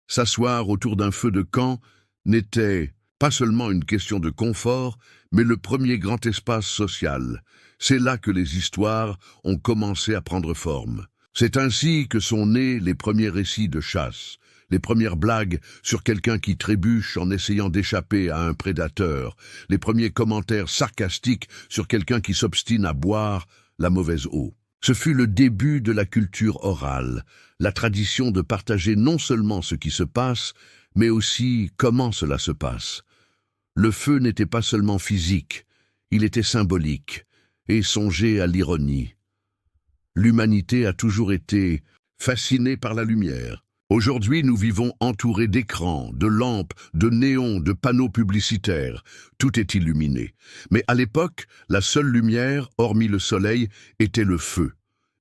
S1: S'asseoir autour d'un feu de camp n'était pas seulement une question de confort, mais le premier grand espace social. C'est là que les histoires ont commencé à prendre forme. C'est ainsi que sont nés les premiers récits de chasse. Les premières blagues sur quelqu'un qui trébuche en essayant d'échapper à un prédateur, les premiers commentaires sarcastiques sur quelqu'un qui s'obstine à boire la mauvaise eau. Ce fut le début de la culture orale, la tradition de partager non seulement ce qui se passe, mais aussi comment cela se passe. Le feu n'était pas seulement physique, il était symbolique et songeait à l'ironie. L'humanité a toujours été fascinée par la lumière. Aujourd'hui, nous vivons entourés d'écrans, de lampes, de néons, de panneaux publicitaires. Tout est illuminé. Mais à l'époque, la seule lumière, hormis le soleil, était le feu.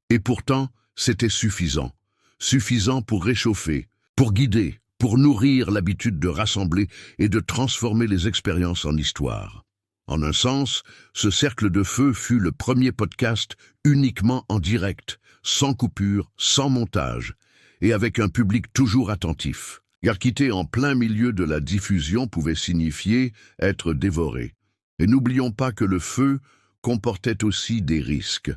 S1: Et pourtant, c'était suffisant. Suffisant pour réchauffer, pour guider, pour nourrir l'habitude de rassembler et de transformer les expériences en histoire. En un sens, ce cercle de feu fut le premier podcast uniquement en direct, sans coupure, sans montage, et avec un public toujours attentif. Car quitter en plein milieu de la diffusion pouvait signifier être dévoré. Et n'oublions pas que le feu comportait aussi des risques.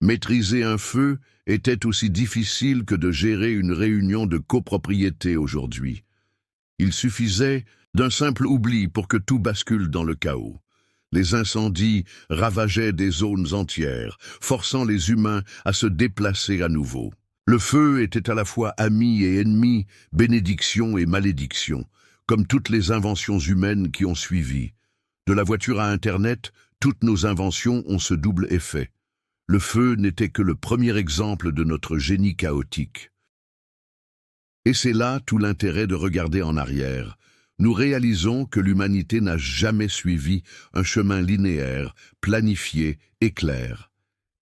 S1: Maîtriser un feu était aussi difficile que de gérer une réunion de copropriété aujourd'hui. Il suffisait d'un simple oubli pour que tout bascule dans le chaos. Les incendies ravageaient des zones entières, forçant les humains à se déplacer à nouveau. Le feu était à la fois ami et ennemi, bénédiction et malédiction, comme toutes les inventions humaines qui ont suivi. De la voiture à Internet, toutes nos inventions ont ce double effet. Le feu n'était que le premier exemple de notre génie chaotique. Et c'est là tout l'intérêt de regarder en arrière. Nous réalisons que l'humanité n'a jamais suivi un chemin linéaire, planifié et clair.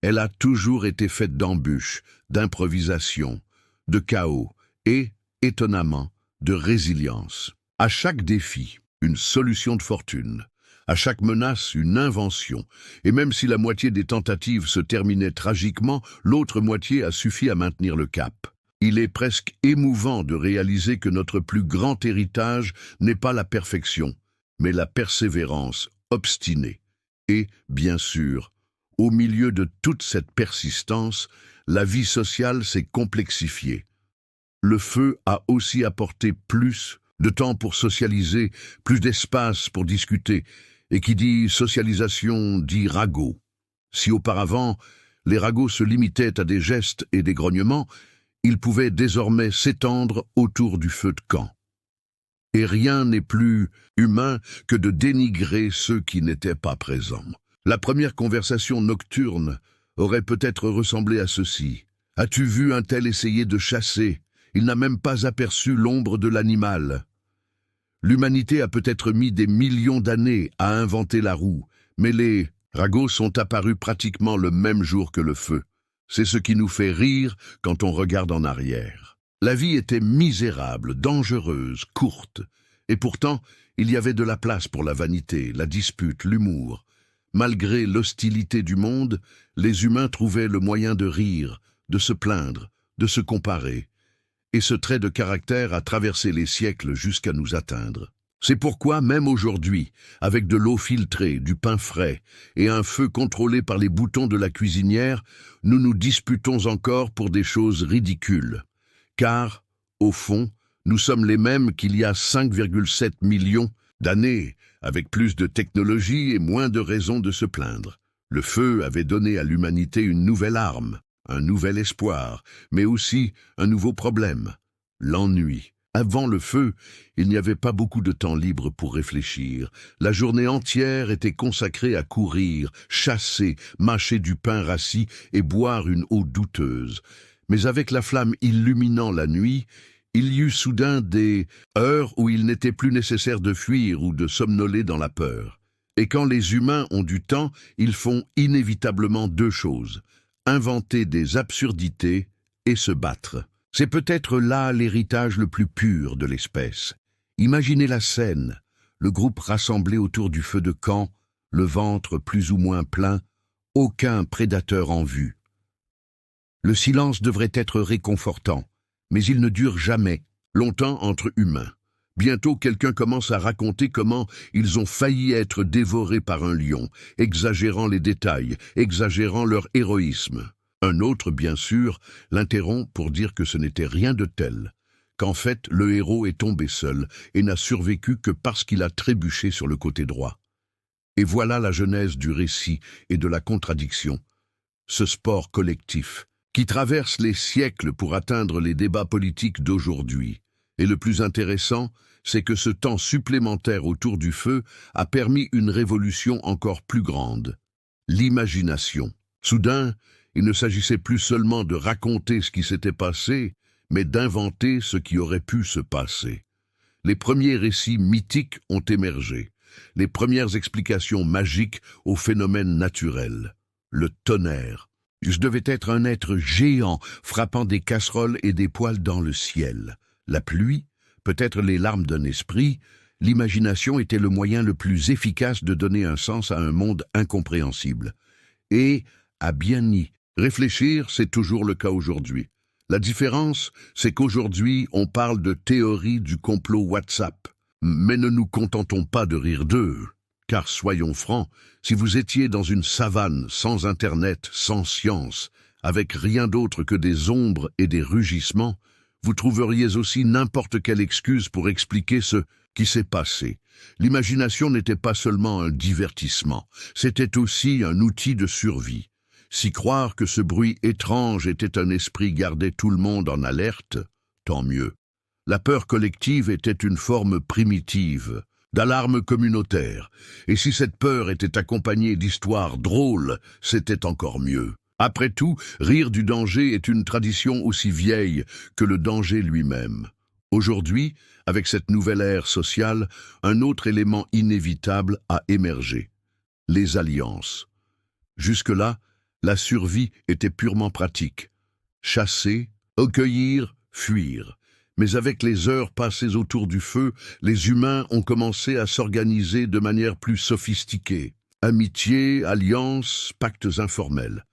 S1: Elle a toujours été faite d'embûches, d'improvisation, de chaos et, étonnamment, de résilience. À chaque défi, une solution de fortune. À chaque menace, une invention. Et même si la moitié des tentatives se terminait tragiquement, l'autre moitié a suffi à maintenir le cap. Il est presque émouvant de réaliser que notre plus grand héritage n'est pas la perfection, mais la persévérance obstinée. Et, bien sûr, au milieu de toute cette persistance, la vie sociale s'est complexifiée. Le feu a aussi apporté plus de temps pour socialiser, plus d'espace pour discuter, et qui dit socialisation dit ragot. Si auparavant, les ragots se limitaient à des gestes et des grognements, ils pouvaient désormais s'étendre autour du feu de camp. Et rien n'est plus humain que de dénigrer ceux qui n'étaient pas présents. La première conversation nocturne aurait peut-être ressemblé à ceci. « As-tu vu un tel essayer de chasser ? Il n'a même pas aperçu l'ombre de l'animal. » L'humanité a peut-être mis des millions d'années à inventer la roue, mais les ragots sont apparus pratiquement le même jour que le feu. C'est ce qui nous fait rire quand on regarde en arrière. La vie était misérable, dangereuse, courte, et pourtant, il y avait de la place pour la vanité, la dispute, l'humour. Malgré l'hostilité du monde, les humains trouvaient le moyen de rire, de se plaindre, de se comparer. Et ce trait de caractère a traversé les siècles jusqu'à nous atteindre. C'est pourquoi, même aujourd'hui, avec de l'eau filtrée, du pain frais et un feu contrôlé par les boutons de la cuisinière, nous nous disputons encore pour des choses ridicules. Car, au fond, nous sommes les mêmes qu'il y a 5,7 millions d'années, avec plus de technologie et moins de raisons de se plaindre. Le feu avait donné à l'humanité une nouvelle arme, un nouvel espoir, mais aussi un nouveau problème, l'ennui. Avant le feu, il n'y avait pas beaucoup de temps libre pour réfléchir. La journée entière était consacrée à courir, chasser, mâcher du pain rassis et boire une eau douteuse. Mais avec la flamme illuminant la nuit, il y eut soudain des heures où il n'était plus nécessaire de fuir ou de somnoler dans la peur. Et quand les humains ont du temps, ils font inévitablement deux choses: inventer des absurdités et se battre. C'est peut-être là l'héritage le plus pur de l'espèce. Imaginez la scène, le groupe rassemblé autour du feu de camp, le ventre plus ou moins plein, aucun prédateur en vue. Le silence devrait être réconfortant, mais il ne dure jamais, longtemps entre humains. Bientôt, quelqu'un commence à raconter comment ils ont failli être dévorés par un lion, exagérant les détails, exagérant leur héroïsme. Un autre, bien sûr, l'interrompt pour dire que ce n'était rien de tel, qu'en fait, le héros est tombé seul et n'a survécu que parce qu'il a trébuché sur le côté droit. Et voilà la genèse du récit et de la contradiction, ce sport collectif, qui traverse les siècles pour atteindre les débats politiques d'aujourd'hui. Et le plus intéressant, c'est que ce temps supplémentaire autour du feu a permis une révolution encore plus grande, l'imagination. Soudain, il ne s'agissait plus seulement de raconter ce qui s'était passé, mais d'inventer ce qui aurait pu se passer. Les premiers récits mythiques ont émergé, les premières explications magiques aux phénomènes naturels. Le tonnerre. Je devais être un être géant frappant des casseroles et des poêles dans le ciel. La pluie, peut-être les larmes d'un esprit, l'imagination était le moyen le plus efficace de donner un sens à un monde incompréhensible. Et, à bien y réfléchir, c'est toujours le cas aujourd'hui. La différence, c'est qu'aujourd'hui, on parle de théorie du complot WhatsApp. Mais ne nous contentons pas de rire d'eux. Car soyons francs, si vous étiez dans une savane, sans Internet, sans science, avec rien d'autre que des ombres et des rugissements, vous trouveriez aussi n'importe quelle excuse pour expliquer ce qui s'est passé. L'imagination n'était pas seulement un divertissement, c'était aussi un outil de survie. Si croire que ce bruit étrange était un esprit gardait tout le monde en alerte, tant mieux. La peur collective était une forme primitive, d'alarme communautaire, et si cette peur était accompagnée d'histoires drôles, c'était encore mieux. Après tout, rire du danger est une tradition aussi vieille que le danger lui-même. Aujourd'hui, avec cette nouvelle ère sociale, un autre élément inévitable a émergé: les alliances. Jusque-là, la survie était purement pratique. Chasser, recueillir, fuir. Mais avec les heures passées autour du feu, les humains ont commencé à s'organiser de manière plus sophistiquée. Amitié, alliances, pactes informels.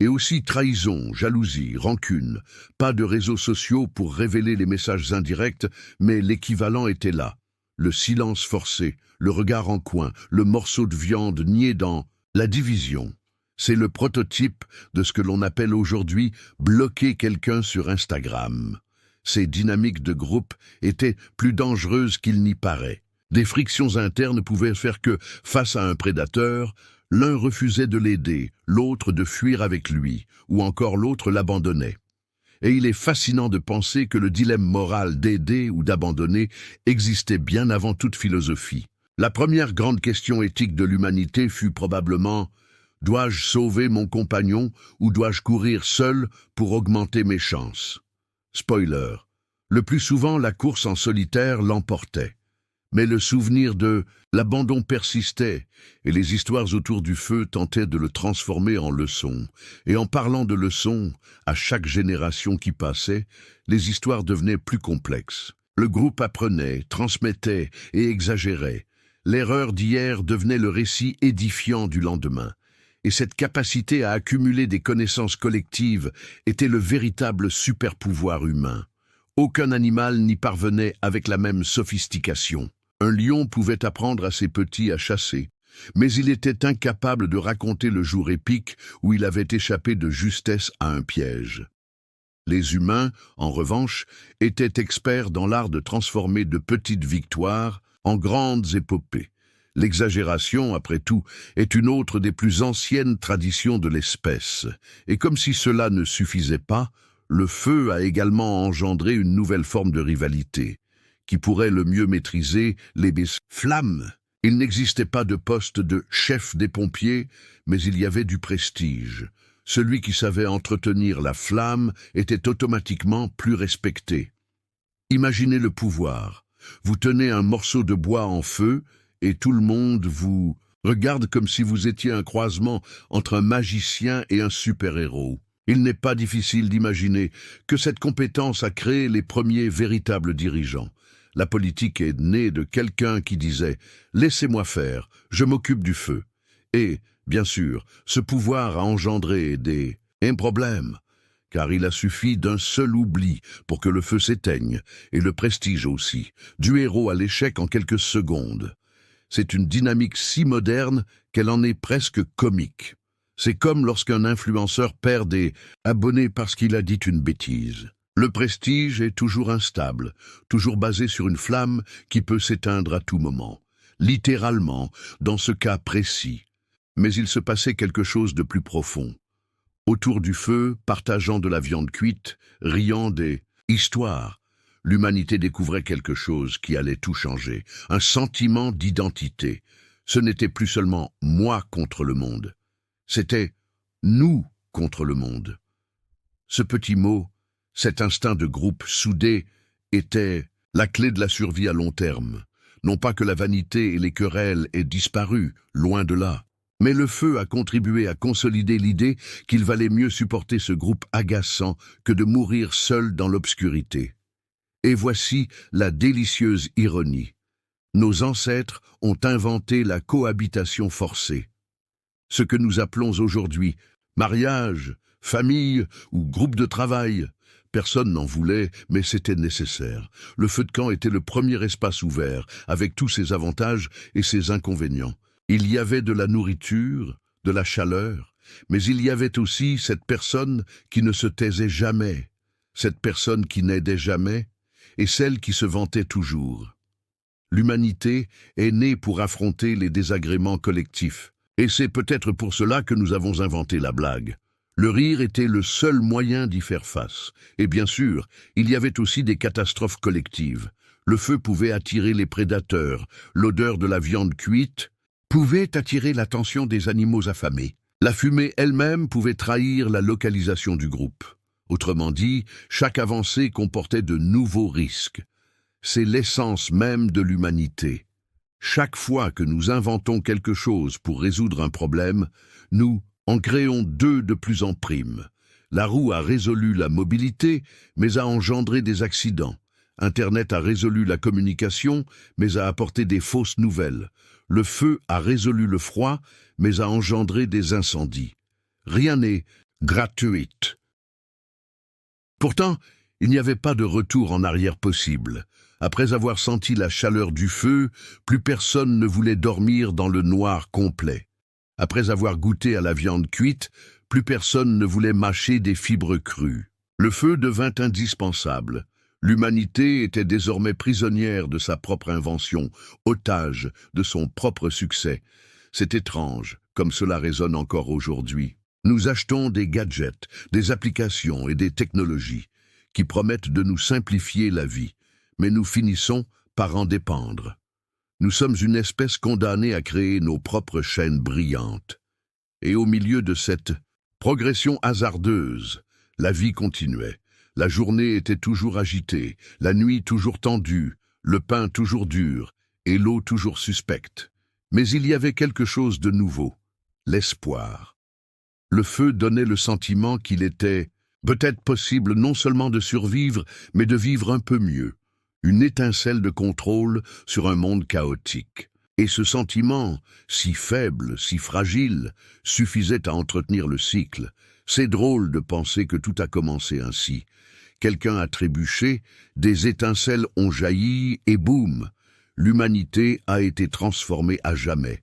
S1: Et aussi trahison, jalousie, rancune. Pas de réseaux sociaux pour révéler les messages indirects, mais l'équivalent était là. Le silence forcé, le regard en coin, le morceau de viande nié dans la division. C'est le prototype de ce que l'on appelle aujourd'hui bloquer quelqu'un sur Instagram. Ces dynamiques de groupe étaient plus dangereuses qu'il n'y paraît. Des frictions internes pouvaient faire que, face à un prédateur, l'un refusait de l'aider, l'autre de fuir avec lui, ou encore l'autre l'abandonnait. Et il est fascinant de penser que le dilemme moral d'aider ou d'abandonner existait bien avant toute philosophie. La première grande question éthique de l'humanité fut probablement « Dois-je sauver mon compagnon ou dois-je courir seul pour augmenter mes chances ?» Spoiler. Le plus souvent, la course en solitaire l'emportait. Mais le souvenir de l'abandon persistait, et les histoires autour du feu tentaient de le transformer en leçon. Et en parlant de leçons, à chaque génération qui passait, les histoires devenaient plus complexes. Le groupe apprenait, transmettait et exagérait. L'erreur d'hier devenait le récit édifiant du lendemain. Et cette capacité à accumuler des connaissances collectives était le véritable super-pouvoir humain. Aucun animal n'y parvenait avec la même sophistication. Un lion pouvait apprendre à ses petits à chasser, mais il était incapable de raconter le jour épique où il avait échappé de justesse à un piège. Les humains, en revanche, étaient experts dans l'art de transformer de petites victoires en grandes épopées. L'exagération, après tout, est une autre des plus anciennes traditions de l'espèce. Et comme si cela ne suffisait pas, le feu a également engendré une nouvelle forme de rivalité. Qui pourrait le mieux maîtriser les flammes? Il n'existait pas de poste de chef des pompiers, mais il y avait du prestige. Celui qui savait entretenir la flamme était automatiquement plus respecté. Imaginez le pouvoir. Vous tenez un morceau de bois en feu, et tout le monde vous regarde comme si vous étiez un croisement entre un magicien et un super-héros. Il n'est pas difficile d'imaginer que cette compétence a créé les premiers véritables dirigeants. La politique est née de quelqu'un qui disait « Laissez-moi faire, je m'occupe du feu ». Et, bien sûr, ce pouvoir a engendré un problème, car il a suffi d'un seul oubli pour que le feu s'éteigne, et le prestige aussi, du héros à l'échec en quelques secondes. C'est une dynamique si moderne qu'elle en est presque comique. C'est comme lorsqu'un influenceur perd des abonnés parce qu'il a dit une bêtise. Le prestige est toujours instable, toujours basé sur une flamme qui peut s'éteindre à tout moment. Littéralement, dans ce cas précis. Mais il se passait quelque chose de plus profond. Autour du feu, partageant de la viande cuite, riant des histoires, l'humanité découvrait quelque chose qui allait tout changer, un sentiment d'identité. Ce n'était plus seulement moi contre le monde, c'était nous contre le monde. Ce petit mot, cet instinct de groupe soudé, était la clé de la survie à long terme. Non pas que la vanité et les querelles aient disparu, loin de là. Mais le feu a contribué à consolider l'idée qu'il valait mieux supporter ce groupe agaçant que de mourir seul dans l'obscurité. Et voici la délicieuse ironie. Nos ancêtres ont inventé la cohabitation forcée. Ce que nous appelons aujourd'hui mariage, famille ou groupe de travail. Personne n'en voulait, mais c'était nécessaire. Le feu de camp était le premier espace ouvert, avec tous ses avantages et ses inconvénients. Il y avait de la nourriture, de la chaleur, mais il y avait aussi cette personne qui ne se taisait jamais, cette personne qui n'aidait jamais, et celle qui se vantait toujours. L'humanité est née pour affronter les désagréments collectifs, et c'est peut-être pour cela que nous avons inventé la blague. Le rire était le seul moyen d'y faire face. Et bien sûr, il y avait aussi des catastrophes collectives. Le feu pouvait attirer les prédateurs, l'odeur de la viande cuite pouvait attirer l'attention des animaux affamés. La fumée elle-même pouvait trahir la localisation du groupe. Autrement dit, chaque avancée comportait de nouveaux risques. C'est l'essence même de l'humanité. Chaque fois que nous inventons quelque chose pour résoudre un problème, nous en créons deux de plus en prime. La roue a résolu la mobilité, mais a engendré des accidents. Internet a résolu la communication, mais a apporté des fausses nouvelles. Le feu a résolu le froid, mais a engendré des incendies. Rien n'est gratuit. Pourtant, il n'y avait pas de retour en arrière possible. Après avoir senti la chaleur du feu, plus personne ne voulait dormir dans le noir complet. Après avoir goûté à la viande cuite, plus personne ne voulait mâcher des fibres crues. Le feu devint indispensable. L'humanité était désormais prisonnière de sa propre invention, otage de son propre succès. C'est étrange, comme cela résonne encore aujourd'hui. Nous achetons des gadgets, des applications et des technologies qui promettent de nous simplifier la vie, mais nous finissons par en dépendre. Nous sommes une espèce condamnée à créer nos propres chaînes brillantes. Et au milieu de cette progression hasardeuse, la vie continuait. La journée était toujours agitée, la nuit toujours tendue, le pain toujours dur et l'eau toujours suspecte. Mais il y avait quelque chose de nouveau, l'espoir. Le feu donnait le sentiment qu'il était peut-être possible non seulement de survivre, mais de vivre un peu mieux. Une étincelle de contrôle sur un monde chaotique. Et ce sentiment, si faible, si fragile, suffisait à entretenir le cycle. C'est drôle de penser que tout a commencé ainsi. Quelqu'un a trébuché, des étincelles ont jailli et boum, l'humanité a été transformée à jamais.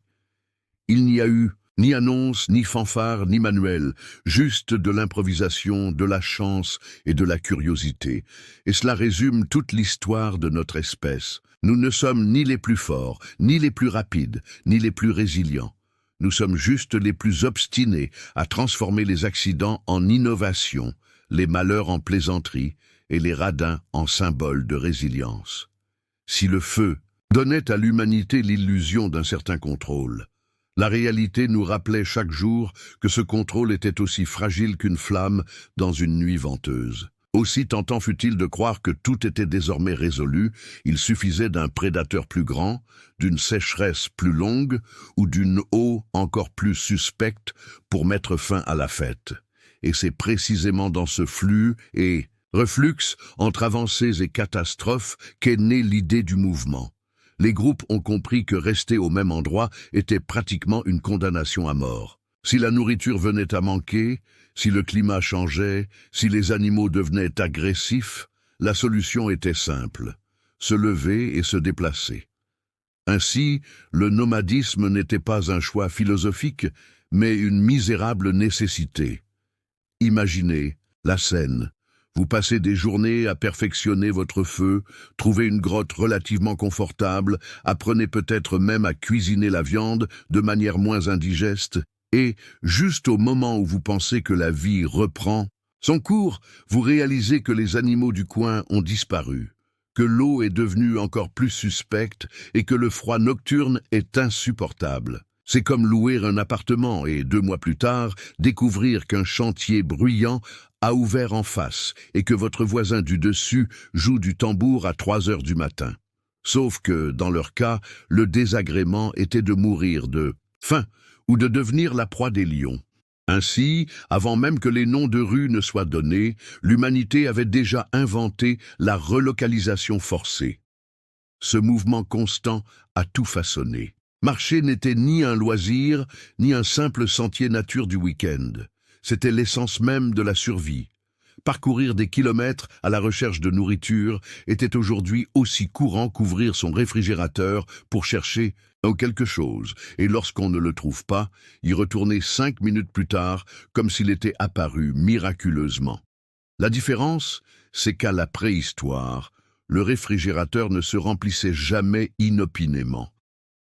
S1: Il n'y a eu ni annonce, ni fanfare, ni manuel, juste de l'improvisation, de la chance et de la curiosité. Et cela résume toute l'histoire de notre espèce. Nous ne sommes ni les plus forts, ni les plus rapides, ni les plus résilients. Nous sommes juste les plus obstinés à transformer les accidents en innovation, les malheurs en plaisanterie et les radins en symboles de résilience. Si le feu donnait à l'humanité l'illusion d'un certain contrôle, la réalité nous rappelait chaque jour que ce contrôle était aussi fragile qu'une flamme dans une nuit venteuse. Aussi tentant fut-il de croire que tout était désormais résolu, il suffisait d'un prédateur plus grand, d'une sécheresse plus longue ou d'une eau encore plus suspecte pour mettre fin à la fête. Et c'est précisément dans ce flux et reflux entre avancées et catastrophes qu'est née l'idée du mouvement. Les groupes ont compris que rester au même endroit était pratiquement une condamnation à mort. Si la nourriture venait à manquer, si le climat changeait, si les animaux devenaient agressifs, la solution était simple, se lever et se déplacer. Ainsi, le nomadisme n'était pas un choix philosophique, mais une misérable nécessité. Imaginez la scène. Vous passez des journées à perfectionner votre feu, trouvez une grotte relativement confortable, apprenez peut-être même à cuisiner la viande de manière moins indigeste, et, juste au moment où vous pensez que la vie reprend son cours, vous réalisez que les animaux du coin ont disparu, que l'eau est devenue encore plus suspecte et que le froid nocturne est insupportable. C'est comme louer un appartement et 2 mois plus tard, découvrir qu'un chantier bruyant a ouvert en face et que votre voisin du dessus joue du tambour à 3 heures du matin. Sauf que, dans leur cas, le désagrément était de mourir de faim ou de devenir la proie des lions. Ainsi, avant même que les noms de rues ne soient donnés, l'humanité avait déjà inventé la relocalisation forcée. Ce mouvement constant a tout façonné. Marcher n'était ni un loisir, ni un simple sentier nature du week-end. C'était l'essence même de la survie. Parcourir des kilomètres à la recherche de nourriture était aujourd'hui aussi courant qu'ouvrir son réfrigérateur pour chercher quelque chose, et lorsqu'on ne le trouve pas, y retourner 5 minutes plus tard comme s'il était apparu miraculeusement. La différence, c'est qu'à la préhistoire, le réfrigérateur ne se remplissait jamais inopinément.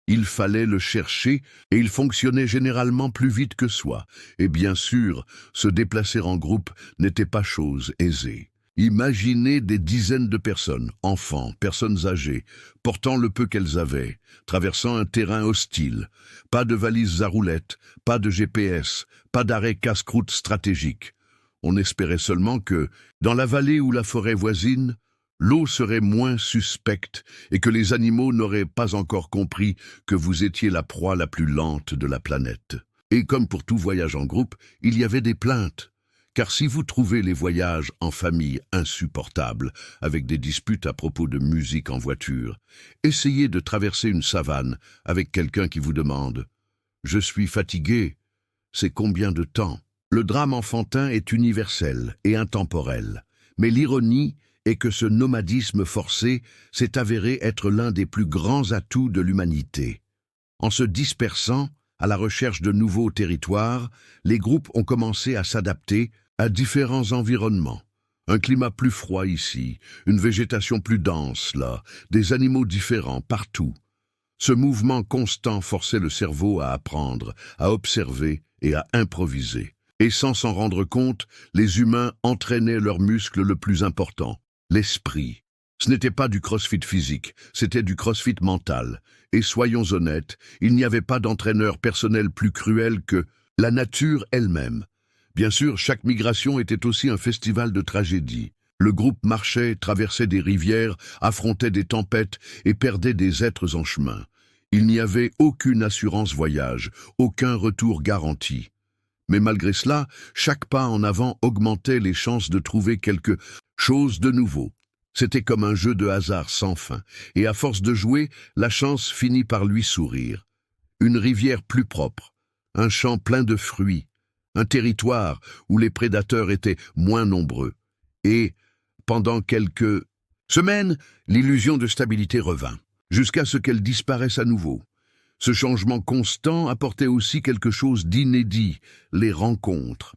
S1: Il fallait le chercher et il fonctionnait généralement plus vite que soi. Et bien sûr, se déplacer en groupe n'était pas chose aisée. Imaginez des dizaines de personnes, enfants, personnes âgées, portant le peu qu'elles avaient, traversant un terrain hostile. Pas de valises à roulettes, pas de GPS, pas d'arrêt casse-croûte stratégique. On espérait seulement que, dans la vallée ou la forêt voisine, l'eau serait moins suspecte et que les animaux n'auraient pas encore compris que vous étiez la proie la plus lente de la planète. Et comme pour tout voyage en groupe, il y avait des plaintes. Car si vous trouvez les voyages en famille insupportables, avec des disputes à propos de musique en voiture, essayez de traverser une savane avec quelqu'un qui vous demande « Je suis fatigué, c'est combien de temps ?» Le drame enfantin est universel et intemporel, mais l'ironie est que ce nomadisme forcé s'est avéré être l'un des plus grands atouts de l'humanité. En se dispersant à la recherche de nouveaux territoires, les groupes ont commencé à s'adapter à différents environnements. Un climat plus froid ici, une végétation plus dense là, des animaux différents partout. Ce mouvement constant forçait le cerveau à apprendre, à observer et à improviser. Et sans s'en rendre compte, les humains entraînaient leur muscle le plus important, l'esprit. Ce n'était pas du crossfit physique, c'était du crossfit mental. Et soyons honnêtes, il n'y avait pas d'entraîneur personnel plus cruel que la nature elle-même. Bien sûr, chaque migration était aussi un festival de tragédie. Le groupe marchait, traversait des rivières, affrontait des tempêtes et perdait des êtres en chemin. Il n'y avait aucune assurance voyage, aucun retour garanti. Mais malgré cela, chaque pas en avant augmentait les chances de trouver quelque chose de nouveau. C'était comme un jeu de hasard sans fin, et à force de jouer, la chance finit par lui sourire. Une rivière plus propre, un champ plein de fruits, un territoire où les prédateurs étaient moins nombreux. Et, pendant quelques semaines, l'illusion de stabilité revint, jusqu'à ce qu'elle disparaisse à nouveau. Ce changement constant apportait aussi quelque chose d'inédit, les rencontres.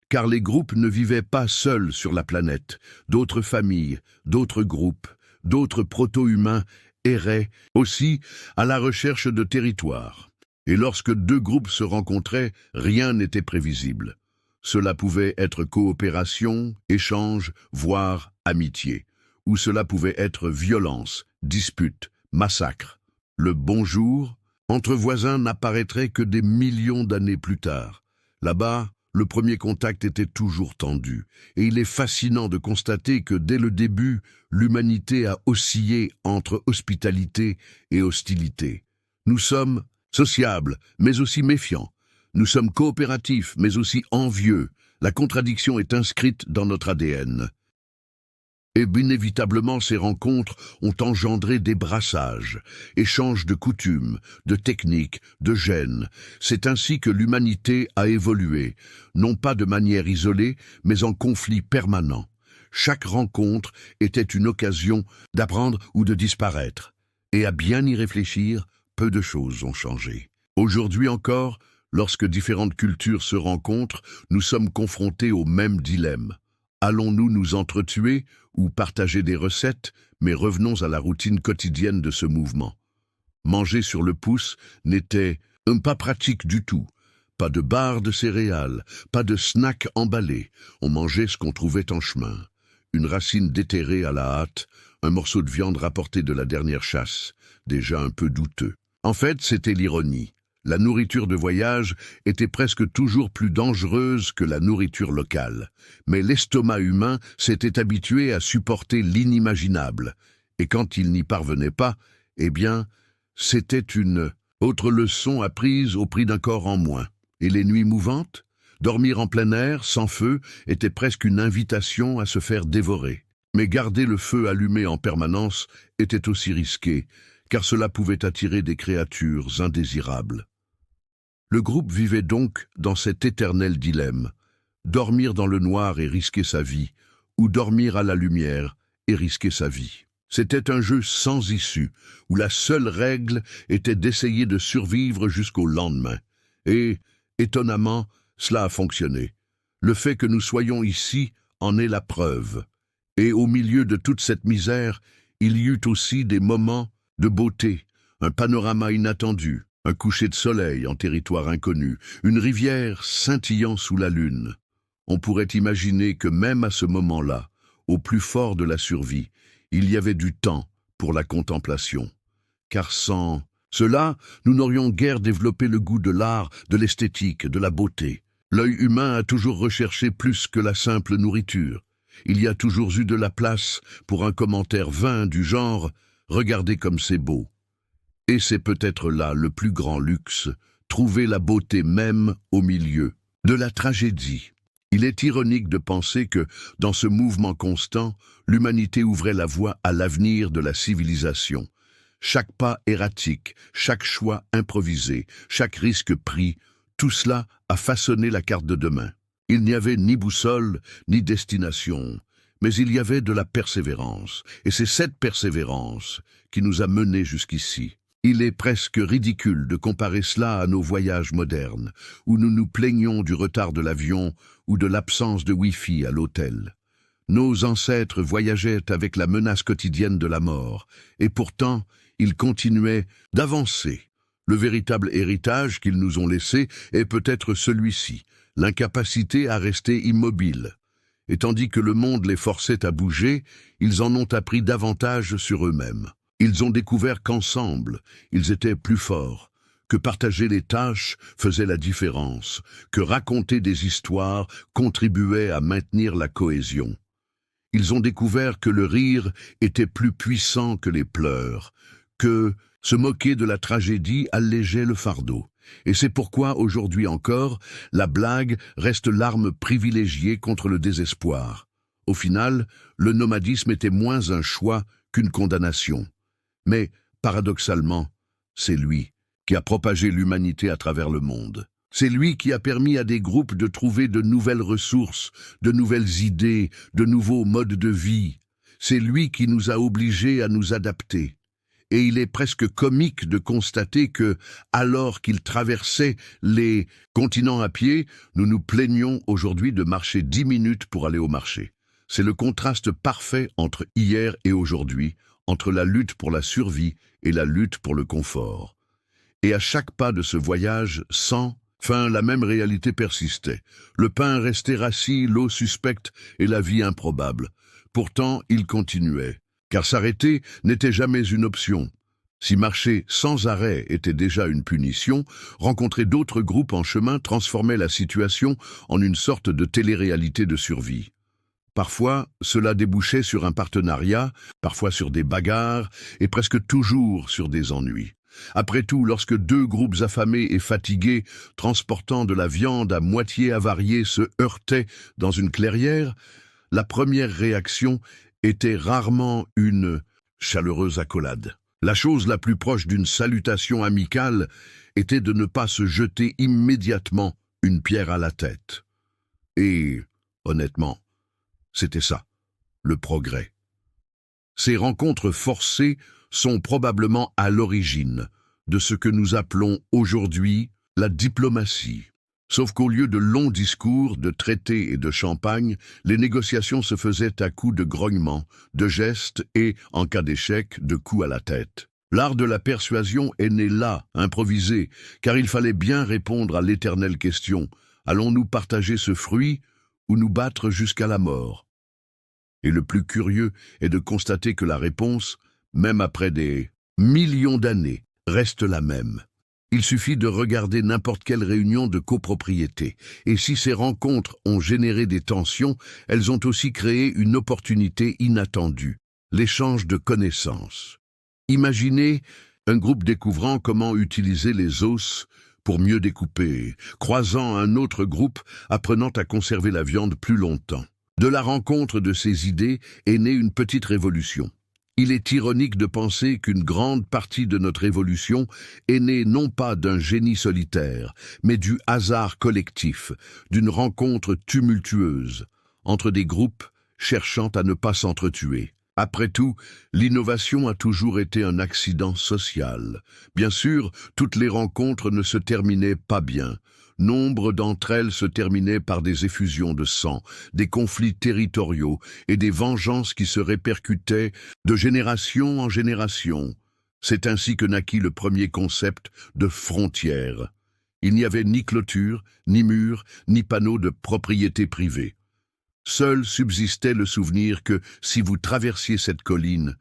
S1: Car les groupes ne vivaient pas seuls sur la planète. D'autres familles, d'autres groupes, d'autres proto-humains erraient aussi à la recherche de territoires. Et lorsque deux groupes se rencontraient, rien n'était prévisible. Cela pouvait être coopération, échange, voire amitié. Ou cela pouvait être violence, dispute, massacre. Le bonjour entre voisins n'apparaîtrait que des millions d'années plus tard. Là-bas, le premier contact était toujours tendu, et il est fascinant de constater que dès le début, l'humanité a oscillé entre hospitalité et hostilité. Nous sommes sociables, mais aussi méfiants. Nous sommes coopératifs, mais aussi envieux. La contradiction est inscrite dans notre ADN. Et inévitablement, ces rencontres ont engendré des brassages, échanges de coutumes, de techniques, de gènes. C'est ainsi que l'humanité a évolué, non pas de manière isolée, mais en conflit permanent. Chaque rencontre était une occasion d'apprendre ou de disparaître. Et à bien y réfléchir, peu de choses ont changé. Aujourd'hui encore, lorsque différentes cultures se rencontrent, nous sommes confrontés au même dilemme. Allons-nous nous entretuer ou partager des recettes, mais revenons à la routine quotidienne de ce mouvement. Manger sur le pouce n'était pas pratique du tout. Pas de barres de céréales, pas de snacks emballés. On mangeait ce qu'on trouvait en chemin. Une racine déterrée à la hâte, un morceau de viande rapporté de la dernière chasse, déjà un peu douteux. En fait, c'était l'ironie. La nourriture de voyage était presque toujours plus dangereuse que la nourriture locale. Mais l'estomac humain s'était habitué à supporter l'inimaginable. Et quand il n'y parvenait pas, eh bien, c'était une autre leçon apprise au prix d'un corps en moins. Et les nuits mouvantes? Dormir en plein air, sans feu, était presque une invitation à se faire dévorer. Mais garder le feu allumé en permanence était aussi risqué, car cela pouvait attirer des créatures indésirables. Le groupe vivait donc dans cet éternel dilemme, dormir dans le noir et risquer sa vie, ou dormir à la lumière et risquer sa vie. C'était un jeu sans issue, où la seule règle était d'essayer de survivre jusqu'au lendemain. Et, étonnamment, cela a fonctionné. Le fait que nous soyons ici en est la preuve. Et au milieu de toute cette misère, il y eut aussi des moments de beauté, un panorama inattendu, un coucher de soleil en territoire inconnu, une rivière scintillant sous la lune. On pourrait imaginer que même à ce moment-là, au plus fort de la survie, il y avait du temps pour la contemplation. Car sans cela, nous n'aurions guère développé le goût de l'art, de l'esthétique, de la beauté. L'œil humain a toujours recherché plus que la simple nourriture. Il y a toujours eu de la place pour un commentaire vain du genre « Regardez comme c'est beau ». Et c'est peut-être là le plus grand luxe, trouver la beauté même au milieu de la tragédie. Il est ironique de penser que, dans ce mouvement constant, l'humanité ouvrait la voie à l'avenir de la civilisation. Chaque pas erratique, chaque choix improvisé, chaque risque pris, tout cela a façonné la carte de demain. Il n'y avait ni boussole, ni destination, mais il y avait de la persévérance, et c'est cette persévérance qui nous a menés jusqu'ici. Il est presque ridicule de comparer cela à nos voyages modernes, où nous nous plaignons du retard de l'avion ou de l'absence de Wi-Fi à l'hôtel. Nos ancêtres voyageaient avec la menace quotidienne de la mort, et pourtant, ils continuaient d'avancer. Le véritable héritage qu'ils nous ont laissé est peut-être celui-ci, l'incapacité à rester immobile. Et tandis que le monde les forçait à bouger, ils en ont appris davantage sur eux-mêmes. Ils ont découvert qu'ensemble, ils étaient plus forts, que partager les tâches faisait la différence, que raconter des histoires contribuait à maintenir la cohésion. Ils ont découvert que le rire était plus puissant que les pleurs, que se moquer de la tragédie allégeait le fardeau. Et c'est pourquoi, aujourd'hui encore, la blague reste l'arme privilégiée contre le désespoir. Au final, le nomadisme était moins un choix qu'une condamnation. Mais, paradoxalement, c'est lui qui a propagé l'humanité à travers le monde. C'est lui qui a permis à des groupes de trouver de nouvelles ressources, de nouvelles idées, de nouveaux modes de vie. C'est lui qui nous a obligés à nous adapter. Et il est presque comique de constater que, alors qu'il traversait les continents à pied, nous nous plaignons aujourd'hui de marcher 10 minutes pour aller au marché. C'est le contraste parfait entre hier et aujourd'hui, entre la lutte pour la survie et la lutte pour le confort. Et à chaque pas de ce voyage, sans fin, la même réalité persistait. Le pain restait rassis, l'eau suspecte et la vie improbable. Pourtant, il continuait, car s'arrêter n'était jamais une option. Si marcher sans arrêt était déjà une punition, rencontrer d'autres groupes en chemin transformait la situation en une sorte de télé-réalité de survie. Parfois, cela débouchait sur un partenariat, parfois sur des bagarres, et presque toujours sur des ennuis. Après tout, lorsque deux groupes affamés et fatigués, transportant de la viande à moitié avariée, se heurtaient dans une clairière, la première réaction était rarement une chaleureuse accolade. La chose la plus proche d'une salutation amicale était de ne pas se jeter immédiatement une pierre à la tête. Et, honnêtement, c'était ça, le progrès. Ces rencontres forcées sont probablement à l'origine de ce que nous appelons aujourd'hui la diplomatie. Sauf qu'au lieu de longs discours, de traités et de champagne, les négociations se faisaient à coups de grognements, de gestes et, en cas d'échec, de coups à la tête. L'art de la persuasion est né là, improvisé, car il fallait bien répondre à l'éternelle question « Allons-nous partager ce fruit ou nous battre jusqu'à la mort ?» Et le plus curieux est de constater que la réponse, même après des millions d'années, reste la même. Il suffit de regarder n'importe quelle réunion de copropriété, et si ces rencontres ont généré des tensions, elles ont aussi créé une opportunité inattendue, l'échange de connaissances. Imaginez un groupe découvrant comment utiliser les os pour mieux découper, croisant un autre groupe apprenant à conserver la viande plus longtemps. De la rencontre de ces idées est née une petite révolution. Il est ironique de penser qu'une grande partie de notre évolution est née non pas d'un génie solitaire, mais du hasard collectif, d'une rencontre tumultueuse entre des groupes cherchant à ne pas s'entretuer. Après tout, l'innovation a toujours été un accident social. Bien sûr, toutes les rencontres ne se terminaient pas bien. Nombre d'entre elles se terminaient par des effusions de sang, des conflits territoriaux et des vengeances qui se répercutaient de génération en génération. C'est ainsi que naquit le premier concept de frontière. Il n'y avait ni clôture, ni mur, ni panneau de propriété privée. Seul subsistait le souvenir que, si vous traversiez cette colline,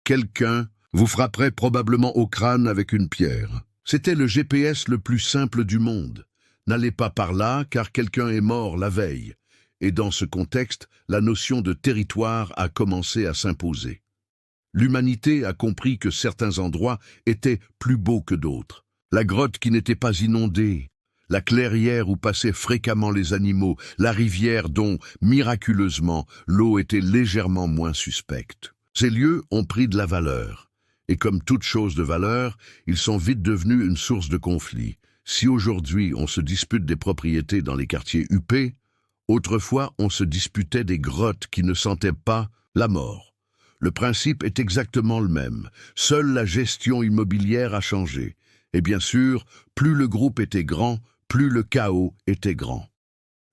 S1: quelqu'un vous frapperait probablement au crâne avec une pierre. C'était le GPS le plus simple du monde. N'allez pas par là, car quelqu'un est mort la veille. Et dans ce contexte, la notion de territoire a commencé à s'imposer. L'humanité a compris que certains endroits étaient plus beaux que d'autres. La grotte qui n'était pas inondée, la clairière où passaient fréquemment les animaux, la rivière dont, miraculeusement, l'eau était légèrement moins suspecte. Ces lieux ont pris de la valeur. Et comme toute chose de valeur, ils sont vite devenus une source de conflit. Si aujourd'hui on se dispute des propriétés dans les quartiers huppés, autrefois on se disputait des grottes qui ne sentaient pas la mort. Le principe est exactement le même. Seule la gestion immobilière a changé. Et bien sûr, plus le groupe était grand, plus le chaos était grand.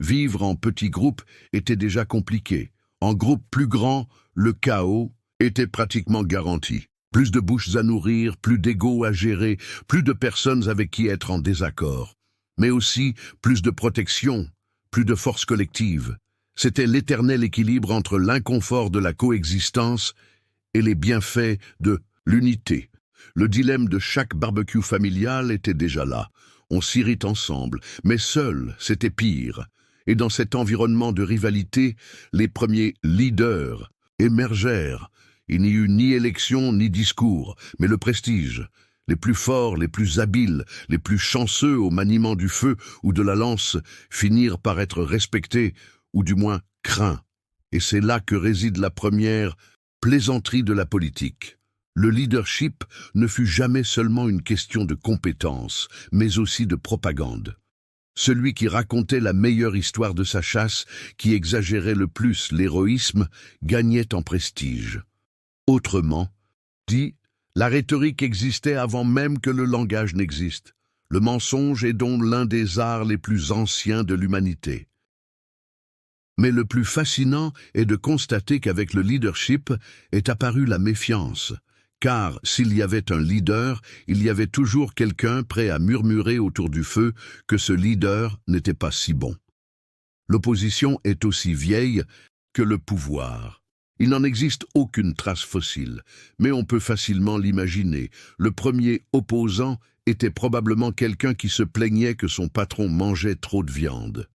S1: Vivre en petits groupes était déjà compliqué. En groupe plus grand, le chaos était pratiquement garanti. Plus de bouches à nourrir, plus d'égos à gérer, plus de personnes avec qui être en désaccord. Mais aussi plus de protection, plus de force collective. C'était l'éternel équilibre entre l'inconfort de la coexistence et les bienfaits de l'unité. Le dilemme de chaque barbecue familial était déjà là. On s'irrite ensemble, mais seul, c'était pire. Et dans cet environnement de rivalité, les premiers leaders émergèrent. Il n'y eut ni élection ni discours, mais le prestige. Les plus forts, les plus habiles, les plus chanceux au maniement du feu ou de la lance finirent par être respectés, ou du moins craints. Et c'est là que réside la première plaisanterie de la politique. Le leadership ne fut jamais seulement une question de compétence, mais aussi de propagande. Celui qui racontait la meilleure histoire de sa chasse, qui exagérait le plus l'héroïsme, gagnait en prestige. Autrement dit, la rhétorique existait avant même que le langage n'existe. Le mensonge est donc l'un des arts les plus anciens de l'humanité. Mais le plus fascinant est de constater qu'avec le leadership est apparue la méfiance. Car s'il y avait un leader, il y avait toujours quelqu'un prêt à murmurer autour du feu que ce leader n'était pas si bon. L'opposition est aussi vieille que le pouvoir. Il n'en existe aucune trace fossile, mais on peut facilement l'imaginer. Le premier opposant était probablement quelqu'un qui se plaignait que son patron mangeait trop de viande.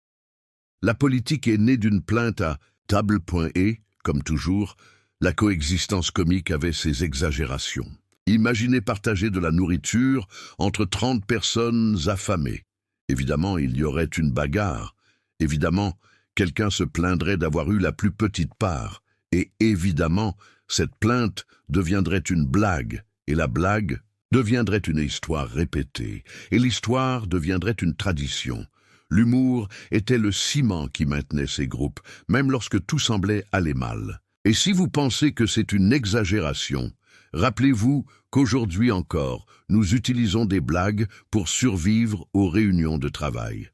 S1: La politique est née d'une plainte à table.e, comme toujours. La coexistence comique avait ses exagérations. Imaginez partager de la nourriture entre 30 personnes affamées. Évidemment, il y aurait une bagarre. Évidemment, quelqu'un se plaindrait d'avoir eu la plus petite part. Et évidemment, cette plainte deviendrait une blague. Et la blague deviendrait une histoire répétée. Et l'histoire deviendrait une tradition. L'humour était le ciment qui maintenait ces groupes, même lorsque tout semblait aller mal. Et si vous pensez que c'est une exagération, rappelez-vous qu'aujourd'hui encore, nous utilisons des blagues pour survivre aux réunions de travail.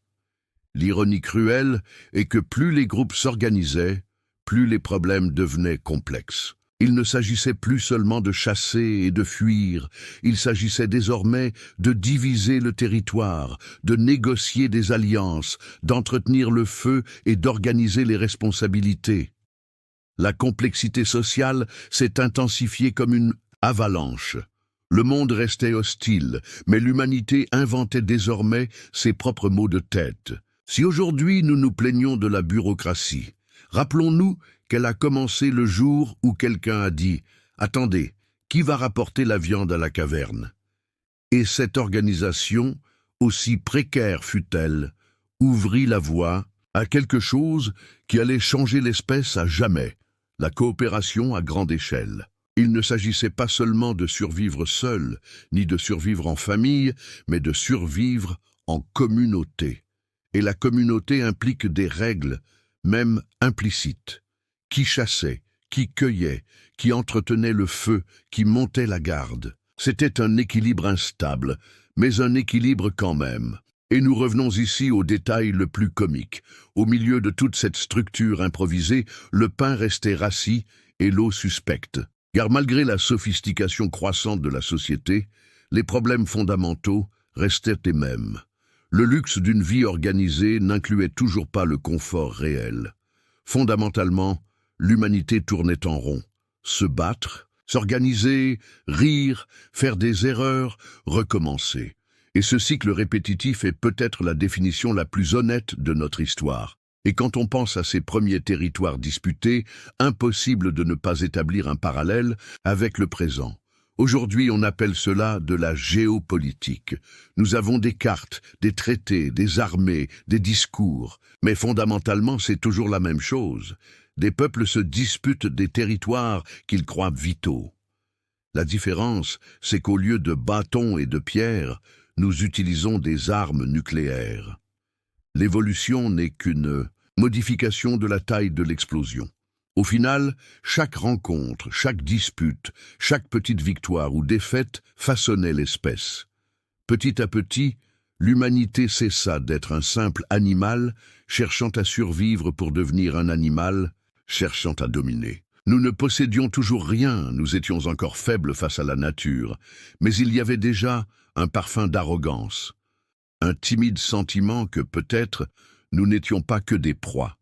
S1: L'ironie cruelle est que plus les groupes s'organisaient, plus les problèmes devenaient complexes. Il ne s'agissait plus seulement de chasser et de fuir, il s'agissait désormais de diviser le territoire, de négocier des alliances, d'entretenir le feu et d'organiser les responsabilités. La complexité sociale s'est intensifiée comme une avalanche. Le monde restait hostile, mais l'humanité inventait désormais ses propres maux de tête. Si aujourd'hui nous nous plaignons de la bureaucratie, rappelons-nous qu'elle a commencé le jour où quelqu'un a dit « Attendez, qui va rapporter la viande à la caverne ?» Et cette organisation, aussi précaire fut-elle, ouvrit la voie à quelque chose qui allait changer l'espèce à jamais. La coopération à grande échelle. Il ne s'agissait pas seulement de survivre seul, ni de survivre en famille, mais de survivre en communauté. Et la communauté implique des règles, même implicites. Qui chassait, qui cueillait, qui entretenait le feu, qui montait la garde. C'était un équilibre instable, mais un équilibre quand même. Et nous revenons ici au détail le plus comique. Au milieu de toute cette structure improvisée, le pain restait rassis et l'eau suspecte. Car malgré la sophistication croissante de la société, les problèmes fondamentaux restaient les mêmes. Le luxe d'une vie organisée n'incluait toujours pas le confort réel. Fondamentalement, l'humanité tournait en rond. Se battre, s'organiser, rire, faire des erreurs, recommencer. Et ce cycle répétitif est peut-être la définition la plus honnête de notre histoire. Et quand on pense à ces premiers territoires disputés, impossible de ne pas établir un parallèle avec le présent, Aujourd'hui, on appelle cela de la géopolitique. Nous avons des cartes, des traités, des armées, des discours. Mais fondamentalement, c'est toujours la même chose. Des peuples se disputent des territoires qu'ils croient vitaux. La différence, c'est qu'au lieu de bâtons et de pierres, nous utilisons des armes nucléaires. L'évolution n'est qu'une modification de la taille de l'explosion. Au final, chaque rencontre, chaque dispute, chaque petite victoire ou défaite façonnait l'espèce. Petit à petit, l'humanité cessa d'être un simple animal cherchant à survivre pour devenir un animal cherchant à dominer. Nous ne possédions toujours rien, nous étions encore faibles face à la nature, mais il y avait déjà un parfum d'arrogance, un timide sentiment que peut-être nous n'étions pas que des proies.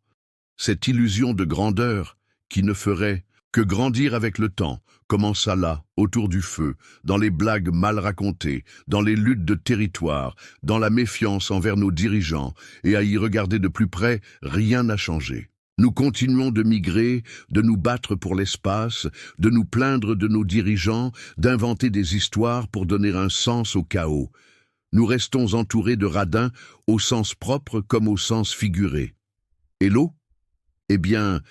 S1: Cette illusion de grandeur qui ne ferait que grandir avec le temps, commença là, autour du feu, dans les blagues mal racontées, dans les luttes de territoire, dans la méfiance envers nos dirigeants, et à y regarder de plus près, rien n'a changé. Nous continuons de migrer, de nous battre pour l'espace, de nous plaindre de nos dirigeants, d'inventer des histoires pour donner un sens au chaos. Nous restons entourés de radins, au sens propre comme au sens figuré. Et l'eau? Eh bien,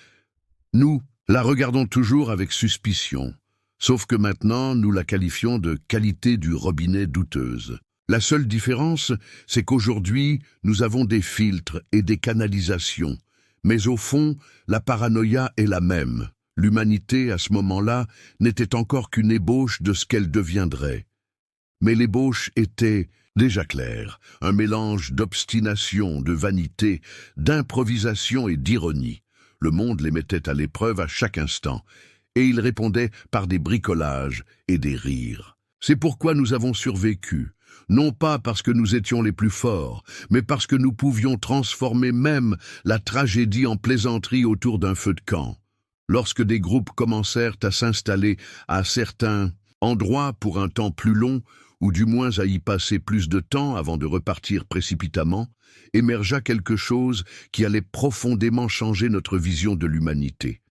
S1: nous la regardons toujours avec suspicion, sauf que maintenant nous la qualifions de qualité du robinet douteuse. La seule différence, c'est qu'aujourd'hui nous avons des filtres et des canalisations, mais au fond, la paranoïa est la même. L'humanité, à ce moment-là, n'était encore qu'une ébauche de ce qu'elle deviendrait. Mais l'ébauche était déjà claire, un mélange d'obstination, de vanité, d'improvisation et d'ironie. Le monde les mettait à l'épreuve à chaque instant, et ils répondaient par des bricolages et des rires. C'est pourquoi nous avons survécu, non pas parce que nous étions les plus forts, mais parce que nous pouvions transformer même la tragédie en plaisanterie autour d'un feu de camp. Lorsque des groupes commencèrent à s'installer à certains endroits pour un temps plus long, ou du moins à y passer plus de temps avant de repartir précipitamment, émergea quelque chose qui allait profondément changer notre vision de l'humanité.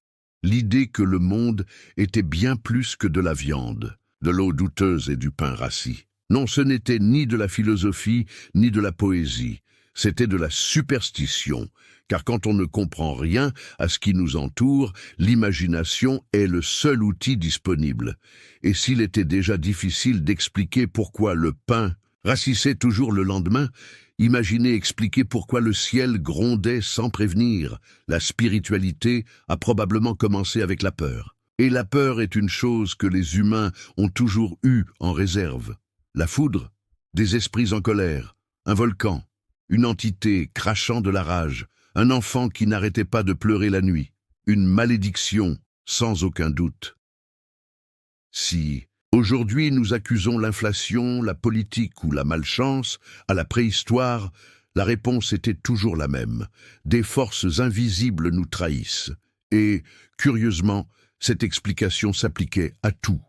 S1: L'idée que le monde était bien plus que de la viande, de l'eau douteuse et du pain rassis. Non, ce n'était ni de la philosophie, ni de la poésie, c'était de la superstition, car quand on ne comprend rien à ce qui nous entoure, l'imagination est le seul outil disponible. Et s'il était déjà difficile d'expliquer pourquoi le pain rassissait toujours le lendemain, imaginez expliquer pourquoi le ciel grondait sans prévenir. La spiritualité a probablement commencé avec la peur. Et la peur est une chose que les humains ont toujours eue en réserve. La foudre, des esprits en colère, un volcan, une entité crachant de la rage, un enfant qui n'arrêtait pas de pleurer la nuit, une malédiction, sans aucun doute. Si, aujourd'hui, nous accusons l'inflation, la politique ou la malchance, à la préhistoire, la réponse était toujours la même. Des forces invisibles nous trahissent. Et, curieusement, cette explication s'appliquait à tout.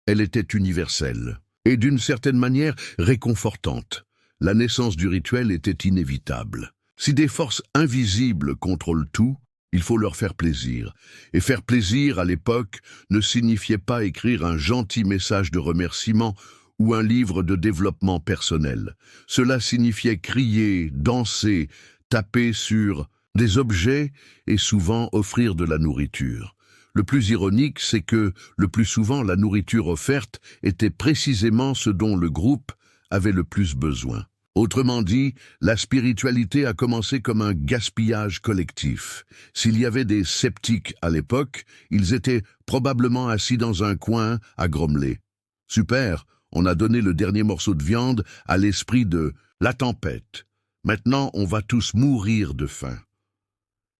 S1: Elle était universelle. Et d'une certaine manière réconfortante. La naissance du rituel était inévitable. Si des forces invisibles contrôlent tout, il faut leur faire plaisir. Et faire plaisir, à l'époque, ne signifiait pas écrire un gentil message de remerciement ou un livre de développement personnel. Cela signifiait crier, danser, taper sur des objets et souvent offrir de la nourriture. Le plus ironique, c'est que, le plus souvent, la nourriture offerte était précisément ce dont le groupe avait le plus besoin. Autrement dit, la spiritualité a commencé comme un gaspillage collectif. S'il y avait des sceptiques à l'époque, ils étaient probablement assis dans un coin à grommeler. Super, on a donné le dernier morceau de viande à l'esprit de la tempête. Maintenant, on va tous mourir de faim.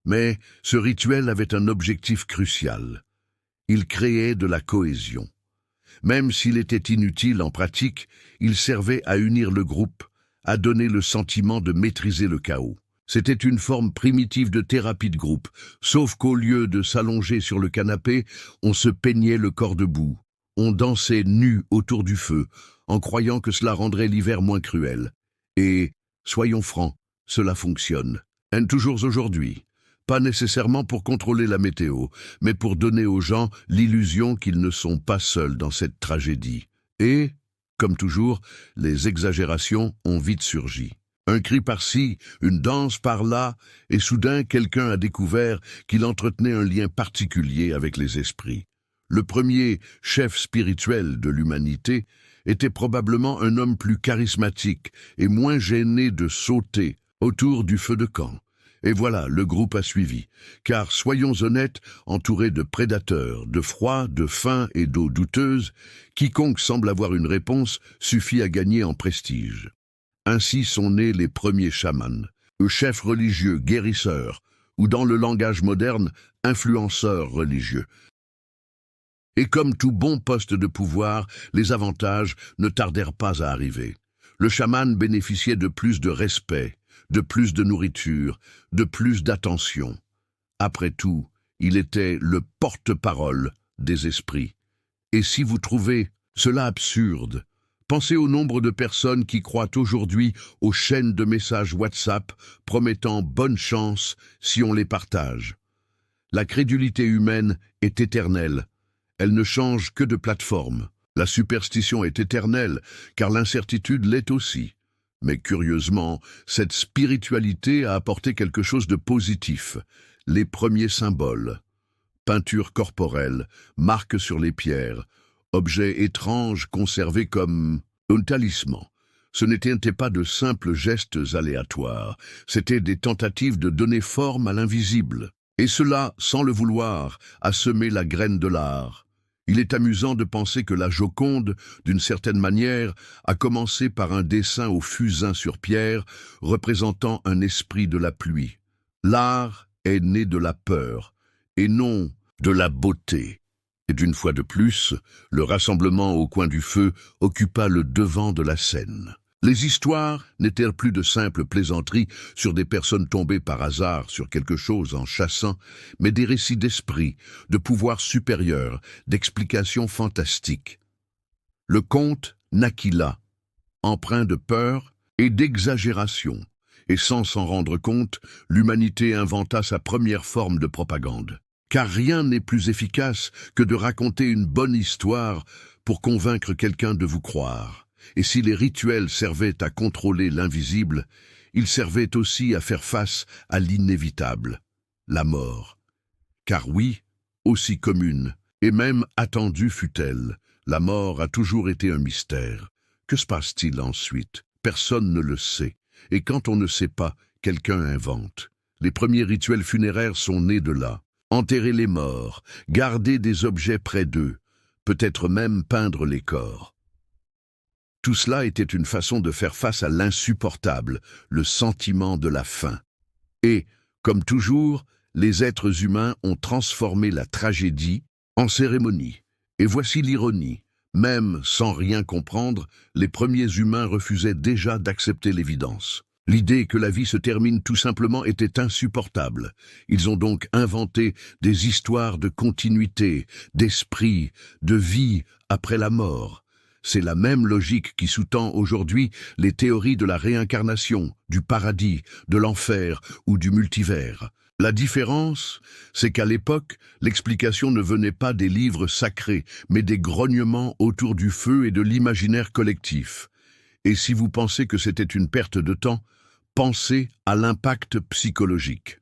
S1: Mais ce rituel avait un objectif crucial. Il créait de la cohésion. Même s'il était inutile en pratique, il servait à unir le groupe, à donner le sentiment de maîtriser le chaos. C'était une forme primitive de thérapie de groupe, sauf qu'au lieu de s'allonger sur le canapé, on se peignait le corps debout. On dansait nu autour du feu, en croyant que cela rendrait l'hiver moins cruel. Et, soyons francs, cela fonctionne. Et toujours aujourd'hui. pas nécessairement pour contrôler la météo, mais pour donner aux gens l'illusion qu'ils ne sont pas seuls dans cette tragédie. Et, comme toujours, les exagérations ont vite surgi. Un cri par-ci, une danse par-là, et soudain quelqu'un a découvert qu'il entretenait un lien particulier avec les esprits. Le premier chef spirituel de l'humanité était probablement un homme plus charismatique et moins gêné de sauter autour du feu de camp. Et voilà, le groupe a suivi. Car, soyons honnêtes, entouré de prédateurs, de froid, de faim et d'eau douteuse, quiconque semble avoir une réponse suffit à gagner en prestige. Ainsi sont nés les premiers chamans, chefs religieux, guérisseurs, ou dans le langage moderne, influenceurs religieux. Et comme tout bon poste de pouvoir, les avantages ne tardèrent pas à arriver. Le chaman bénéficiait de plus de respect, de plus de nourriture, de plus d'attention. Après tout, il était le porte-parole des esprits. Et si vous trouvez cela absurde, pensez au nombre de personnes qui croient aujourd'hui aux chaînes de messages WhatsApp promettant bonne chance si on les partage. La crédulité humaine est éternelle. Elle ne change que de plateforme. La superstition est éternelle, car l'incertitude l'est aussi. Mais curieusement, cette spiritualité a apporté quelque chose de positif. Les premiers symboles. Peinture corporelle, marques sur les pierres, objets étranges conservés comme un talisman. Ce n'étaient pas de simples gestes aléatoires, c'étaient des tentatives de donner forme à l'invisible. Et cela, sans le vouloir, a semé la graine de l'art. Il est amusant de penser que la Joconde, d'une certaine manière, a commencé par un dessin au fusain sur pierre représentant un esprit de la pluie. L'art est né de la peur, et non de la beauté. Et d'une fois de plus, le rassemblement au coin du feu occupa le devant de la scène. Les histoires n'étaient plus de simples plaisanteries sur des personnes tombées par hasard sur quelque chose en chassant, mais des récits d'esprit, de pouvoirs supérieurs, d'explications fantastiques. Le conte naquit là, empreint de peur et d'exagération, et sans s'en rendre compte, l'humanité inventa sa première forme de propagande. Car rien n'est plus efficace que de raconter une bonne histoire pour convaincre quelqu'un de vous croire. Et si les rituels servaient à contrôler l'invisible, ils servaient aussi à faire face à l'inévitable, la mort. Car oui, aussi commune, et même attendue fut-elle, la mort a toujours été un mystère. Que se passe-t-il ensuite? Personne ne le sait. Et quand on ne sait pas, quelqu'un invente. Les premiers rituels funéraires sont nés de là. Enterrer les morts, garder des objets près d'eux, peut-être même peindre les corps. Tout cela était une façon de faire face à l'insupportable, le sentiment de la faim. Et, comme toujours, les êtres humains ont transformé la tragédie en cérémonie. Et voici l'ironie. Même sans rien comprendre, les premiers humains refusaient déjà d'accepter l'évidence. L'idée que la vie se termine tout simplement était insupportable. Ils ont donc inventé des histoires de continuité, d'esprit, de vie après la mort. C'est la même logique qui sous-tend aujourd'hui les théories de la réincarnation, du paradis, de l'enfer ou du multivers. La différence, c'est qu'à l'époque, l'explication ne venait pas des livres sacrés, mais des grognements autour du feu et de l'imaginaire collectif. Et si vous pensez que c'était une perte de temps, pensez à l'impact psychologique.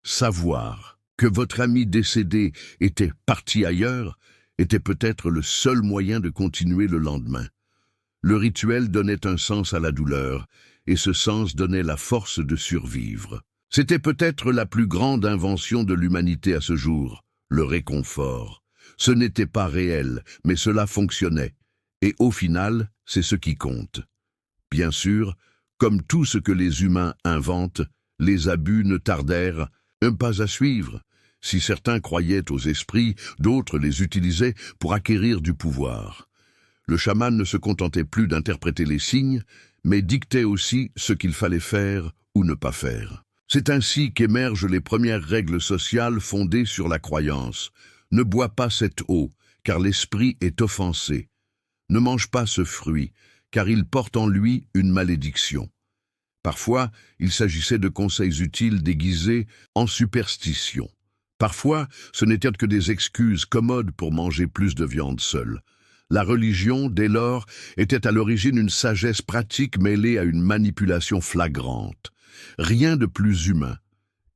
S1: Savoir que votre ami décédé était parti ailleurs était peut-être le seul moyen de continuer le lendemain. Le rituel donnait un sens à la douleur, et ce sens donnait la force de survivre. C'était peut-être la plus grande invention de l'humanité à ce jour, le réconfort. Ce n'était pas réel, mais cela fonctionnait. Et au final, c'est ce qui compte. Bien sûr, comme tout ce que les humains inventent, les abus ne tardèrent pas à suivre. Si certains croyaient aux esprits, d'autres les utilisaient pour acquérir du pouvoir. Le chaman ne se contentait plus d'interpréter les signes, mais dictait aussi ce qu'il fallait faire ou ne pas faire. C'est ainsi qu'émergent les premières règles sociales fondées sur la croyance. Ne bois pas cette eau, car l'esprit est offensé. Ne mange pas ce fruit, car il porte en lui une malédiction. Parfois, il s'agissait de conseils utiles déguisés en superstitions. Parfois, ce n'étaient que des excuses commodes pour manger plus de viande seule. La religion, dès lors, était à l'origine une sagesse pratique mêlée à une manipulation flagrante. Rien de plus humain.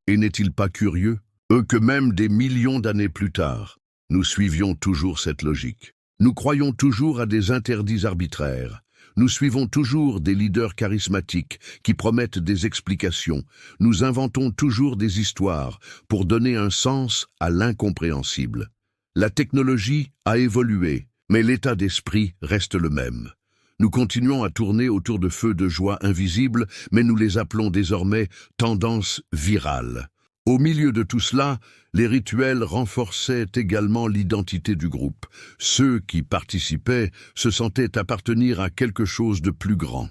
S1: Et n'est-il pas curieux, que même des millions d'années plus tard, nous suivions toujours cette logique. Nous croyons toujours à des interdits arbitraires. Nous suivons toujours des leaders charismatiques qui promettent des explications. Nous inventons toujours des histoires pour donner un sens à l'incompréhensible. La technologie a évolué, mais l'état d'esprit reste le même. Nous continuons à tourner autour de feux de joie invisibles, mais nous les appelons désormais tendances virales. Au milieu de tout cela, les rituels renforçaient également l'identité du groupe. Ceux qui participaient se sentaient appartenir à quelque chose de plus grand.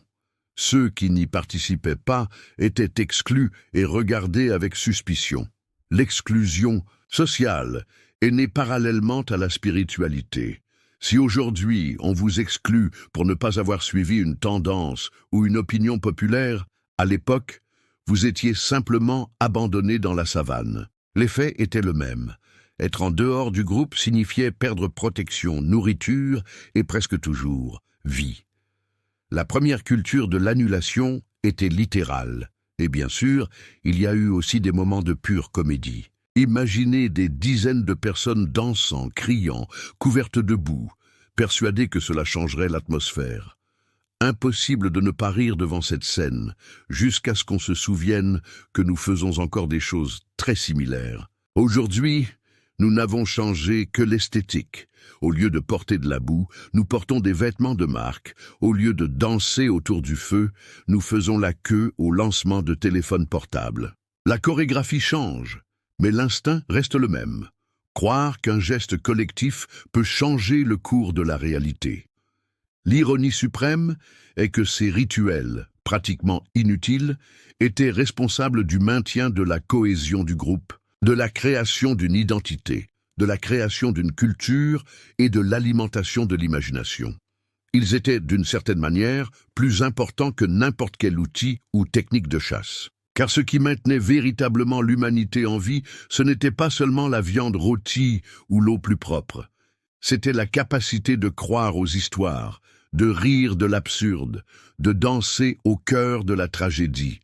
S1: Ceux qui n'y participaient pas étaient exclus et regardés avec suspicion. L'exclusion sociale est née parallèlement à la spiritualité. Si aujourd'hui on vous exclut pour ne pas avoir suivi une tendance ou une opinion populaire, à l'époque, vous étiez simplement abandonné dans la savane. L'effet était le même. Être en dehors du groupe signifiait perdre protection, nourriture et presque toujours vie. La première culture de l'annulation était littérale. Et bien sûr, il y a eu aussi des moments de pure comédie. Imaginez des dizaines de personnes dansant, criant, couvertes de boue, persuadées que cela changerait l'atmosphère. Impossible de ne pas rire devant cette scène, jusqu'à ce qu'on se souvienne que nous faisons encore des choses très similaires. Aujourd'hui, nous n'avons changé que l'esthétique. Au lieu de porter de la boue, nous portons des vêtements de marque. Au lieu de danser autour du feu, nous faisons la queue au lancement de téléphones portables. La chorégraphie change, mais l'instinct reste le même. Croire qu'un geste collectif peut changer le cours de la réalité. L'ironie suprême est que ces rituels, pratiquement inutiles, étaient responsables du maintien de la cohésion du groupe, de la création d'une identité, de la création d'une culture et de l'alimentation de l'imagination. Ils étaient, d'une certaine manière, plus importants que n'importe quel outil ou technique de chasse. Car ce qui maintenait véritablement l'humanité en vie, ce n'était pas seulement la viande rôtie ou l'eau plus propre. C'était la capacité de croire aux histoires, de rire de l'absurde, de danser au cœur de la tragédie.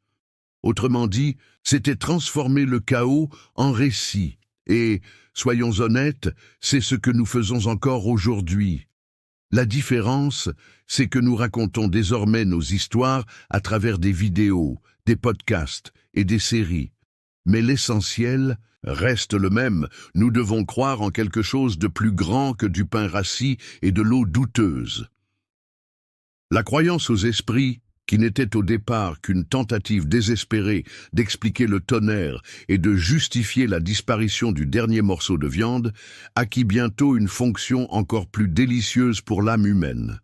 S1: Autrement dit, c'était transformer le chaos en récit. Et, soyons honnêtes, c'est ce que nous faisons encore aujourd'hui. La différence, c'est que nous racontons désormais nos histoires à travers des vidéos, des podcasts et des séries. Mais l'essentiel reste le même. Nous devons croire en quelque chose de plus grand que du pain rassis et de l'eau douteuse. La croyance aux esprits, qui n'était au départ qu'une tentative désespérée d'expliquer le tonnerre et de justifier la disparition du dernier morceau de viande, acquit bientôt une fonction encore plus délicieuse pour l'âme humaine.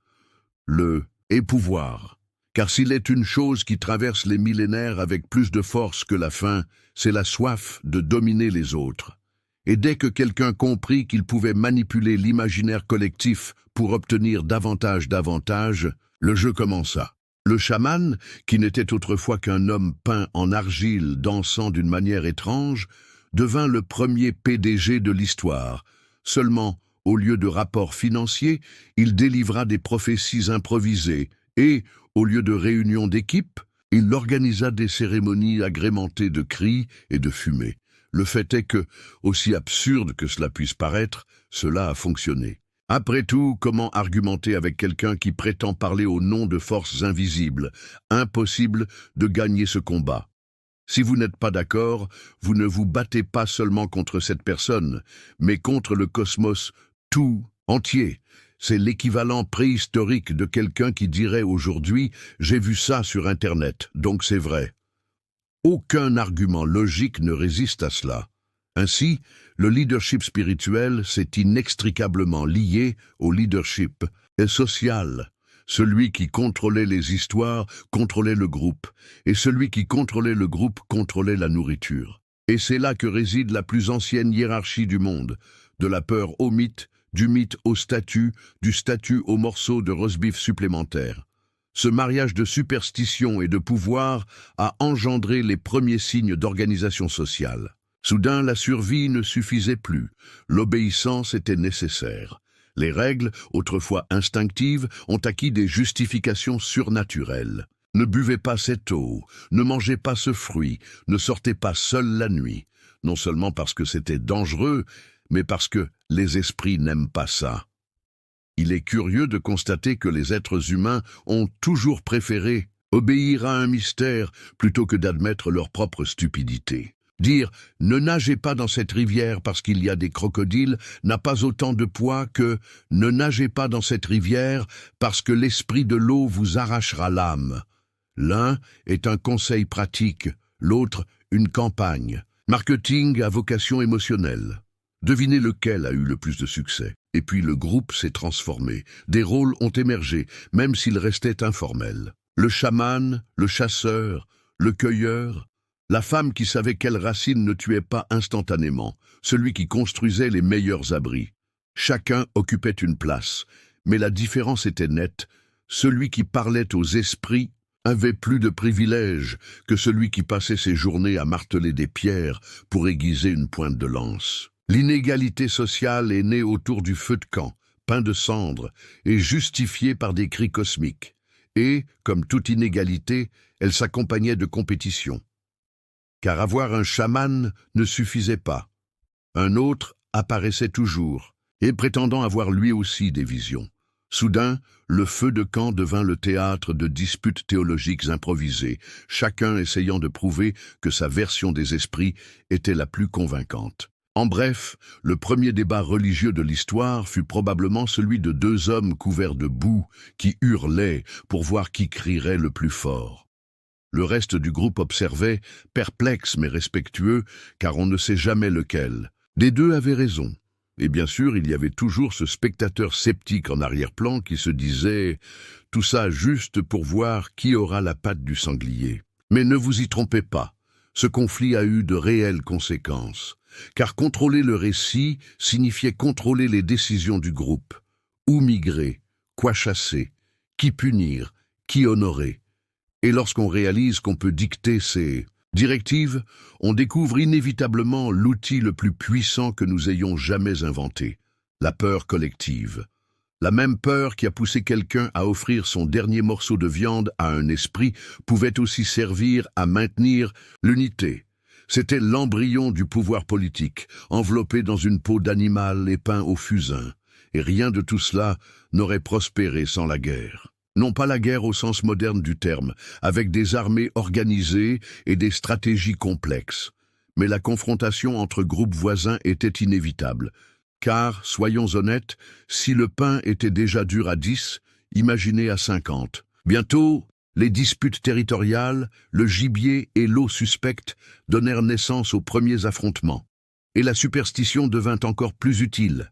S1: Le épouvoir. Car s'il est une chose qui traverse les millénaires avec plus de force que la faim, c'est la soif de dominer les autres. Et dès que quelqu'un comprit qu'il pouvait manipuler l'imaginaire collectif pour obtenir davantage, le jeu commença. Le chaman, qui n'était autrefois qu'un homme peint en argile dansant d'une manière étrange, devint le premier PDG de l'histoire. Seulement, au lieu de rapports financiers, il délivra des prophéties improvisées et, au lieu de réunions d'équipe, il organisa des cérémonies agrémentées de cris et de fumée. Le fait est que, aussi absurde que cela puisse paraître, cela a fonctionné. Après tout, comment argumenter avec quelqu'un qui prétend parler au nom de forces invisibles? Impossible de gagner ce combat. Si vous n'êtes pas d'accord, vous ne vous battez pas seulement contre cette personne, mais contre le cosmos tout entier. C'est l'équivalent préhistorique de quelqu'un qui dirait aujourd'hui « j'ai vu ça sur Internet, donc c'est vrai ». Aucun argument logique ne résiste à cela. Ainsi, le leadership spirituel s'est inextricablement lié au leadership social. Celui qui contrôlait les histoires contrôlait le groupe, et celui qui contrôlait le groupe contrôlait la nourriture. Et c'est là que réside la plus ancienne hiérarchie du monde, de la peur au mythe, du mythe au statut, du statut au morceau de roast-beef supplémentaire. Ce mariage de superstition et de pouvoir a engendré les premiers signes d'organisation sociale. Soudain, la survie ne suffisait plus, l'obéissance était nécessaire. Les règles, autrefois instinctives, ont acquis des justifications surnaturelles. Ne buvez pas cette eau, ne mangez pas ce fruit, ne sortez pas seul la nuit. Non seulement parce que c'était dangereux, mais parce que les esprits n'aiment pas ça. Il est curieux de constater que les êtres humains ont toujours préféré obéir à un mystère plutôt que d'admettre leur propre stupidité. Dire « ne nagez pas dans cette rivière parce qu'il y a des crocodiles » n'a pas autant de poids que « ne nagez pas dans cette rivière parce que l'esprit de l'eau vous arrachera l'âme ». L'un est un conseil pratique, l'autre une campagne. Marketing à vocation émotionnelle. Devinez lequel a eu le plus de succès. Et puis le groupe s'est transformé. Des rôles ont émergé, même s'ils restaient informels. Le chaman, le chasseur, le cueilleur, la femme qui savait quelle racine ne tuait pas instantanément, celui qui construisait les meilleurs abris. Chacun occupait une place, mais la différence était nette. Celui qui parlait aux esprits avait plus de privilèges que celui qui passait ses journées à marteler des pierres pour aiguiser une pointe de lance. L'inégalité sociale est née autour du feu de camp, peint de cendre, et justifiée par des cris cosmiques. Et, comme toute inégalité, elle s'accompagnait de compétition. Car avoir un chaman ne suffisait pas. Un autre apparaissait toujours, et prétendant avoir lui aussi des visions. Soudain, le feu de camp devint le théâtre de disputes théologiques improvisées, chacun essayant de prouver que sa version des esprits était la plus convaincante. En bref, le premier débat religieux de l'histoire fut probablement celui de deux hommes couverts de boue qui hurlaient pour voir qui crierait le plus fort. Le reste du groupe observait, perplexe mais respectueux, car on ne sait jamais lequel. Des deux avaient raison. Et bien sûr, il y avait toujours ce spectateur sceptique en arrière-plan qui se disait « tout ça juste pour voir qui aura la patte du sanglier ». Mais ne vous y trompez pas, ce conflit a eu de réelles conséquences. Car contrôler le récit signifiait contrôler les décisions du groupe. Où migrer, quoi chasser, qui punir, qui honorer. Et lorsqu'on réalise qu'on peut dicter ces directives, on découvre inévitablement l'outil le plus puissant que nous ayons jamais inventé, la peur collective. La même peur qui a poussé quelqu'un à offrir son dernier morceau de viande à un esprit pouvait aussi servir à maintenir l'unité. C'était l'embryon du pouvoir politique, enveloppé dans une peau d'animal et peint au fusain. Et rien de tout cela n'aurait prospéré sans la guerre. Non pas la guerre au sens moderne du terme, avec des armées organisées et des stratégies complexes. Mais la confrontation entre groupes voisins était inévitable. Car, soyons honnêtes, si le pain était déjà dur à 10, imaginez à 50. Bientôt, les disputes territoriales, le gibier et l'eau suspecte donnèrent naissance aux premiers affrontements. Et la superstition devint encore plus utile.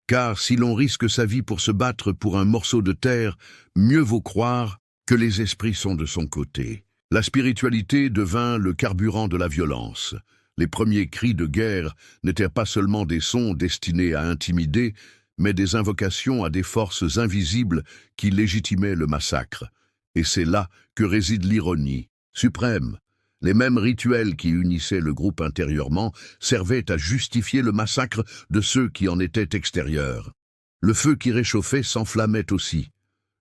S1: Car si l'on risque sa vie pour se battre pour un morceau de terre, mieux vaut croire que les esprits sont de son côté. La spiritualité devint le carburant de la violence. Les premiers cris de guerre n'étaient pas seulement des sons destinés à intimider, mais des invocations à des forces invisibles qui légitimaient le massacre. Et c'est là que réside l'ironie suprême. Les mêmes rituels qui unissaient le groupe intérieurement servaient à justifier le massacre de ceux qui en étaient extérieurs. Le feu qui réchauffait s'enflammait aussi.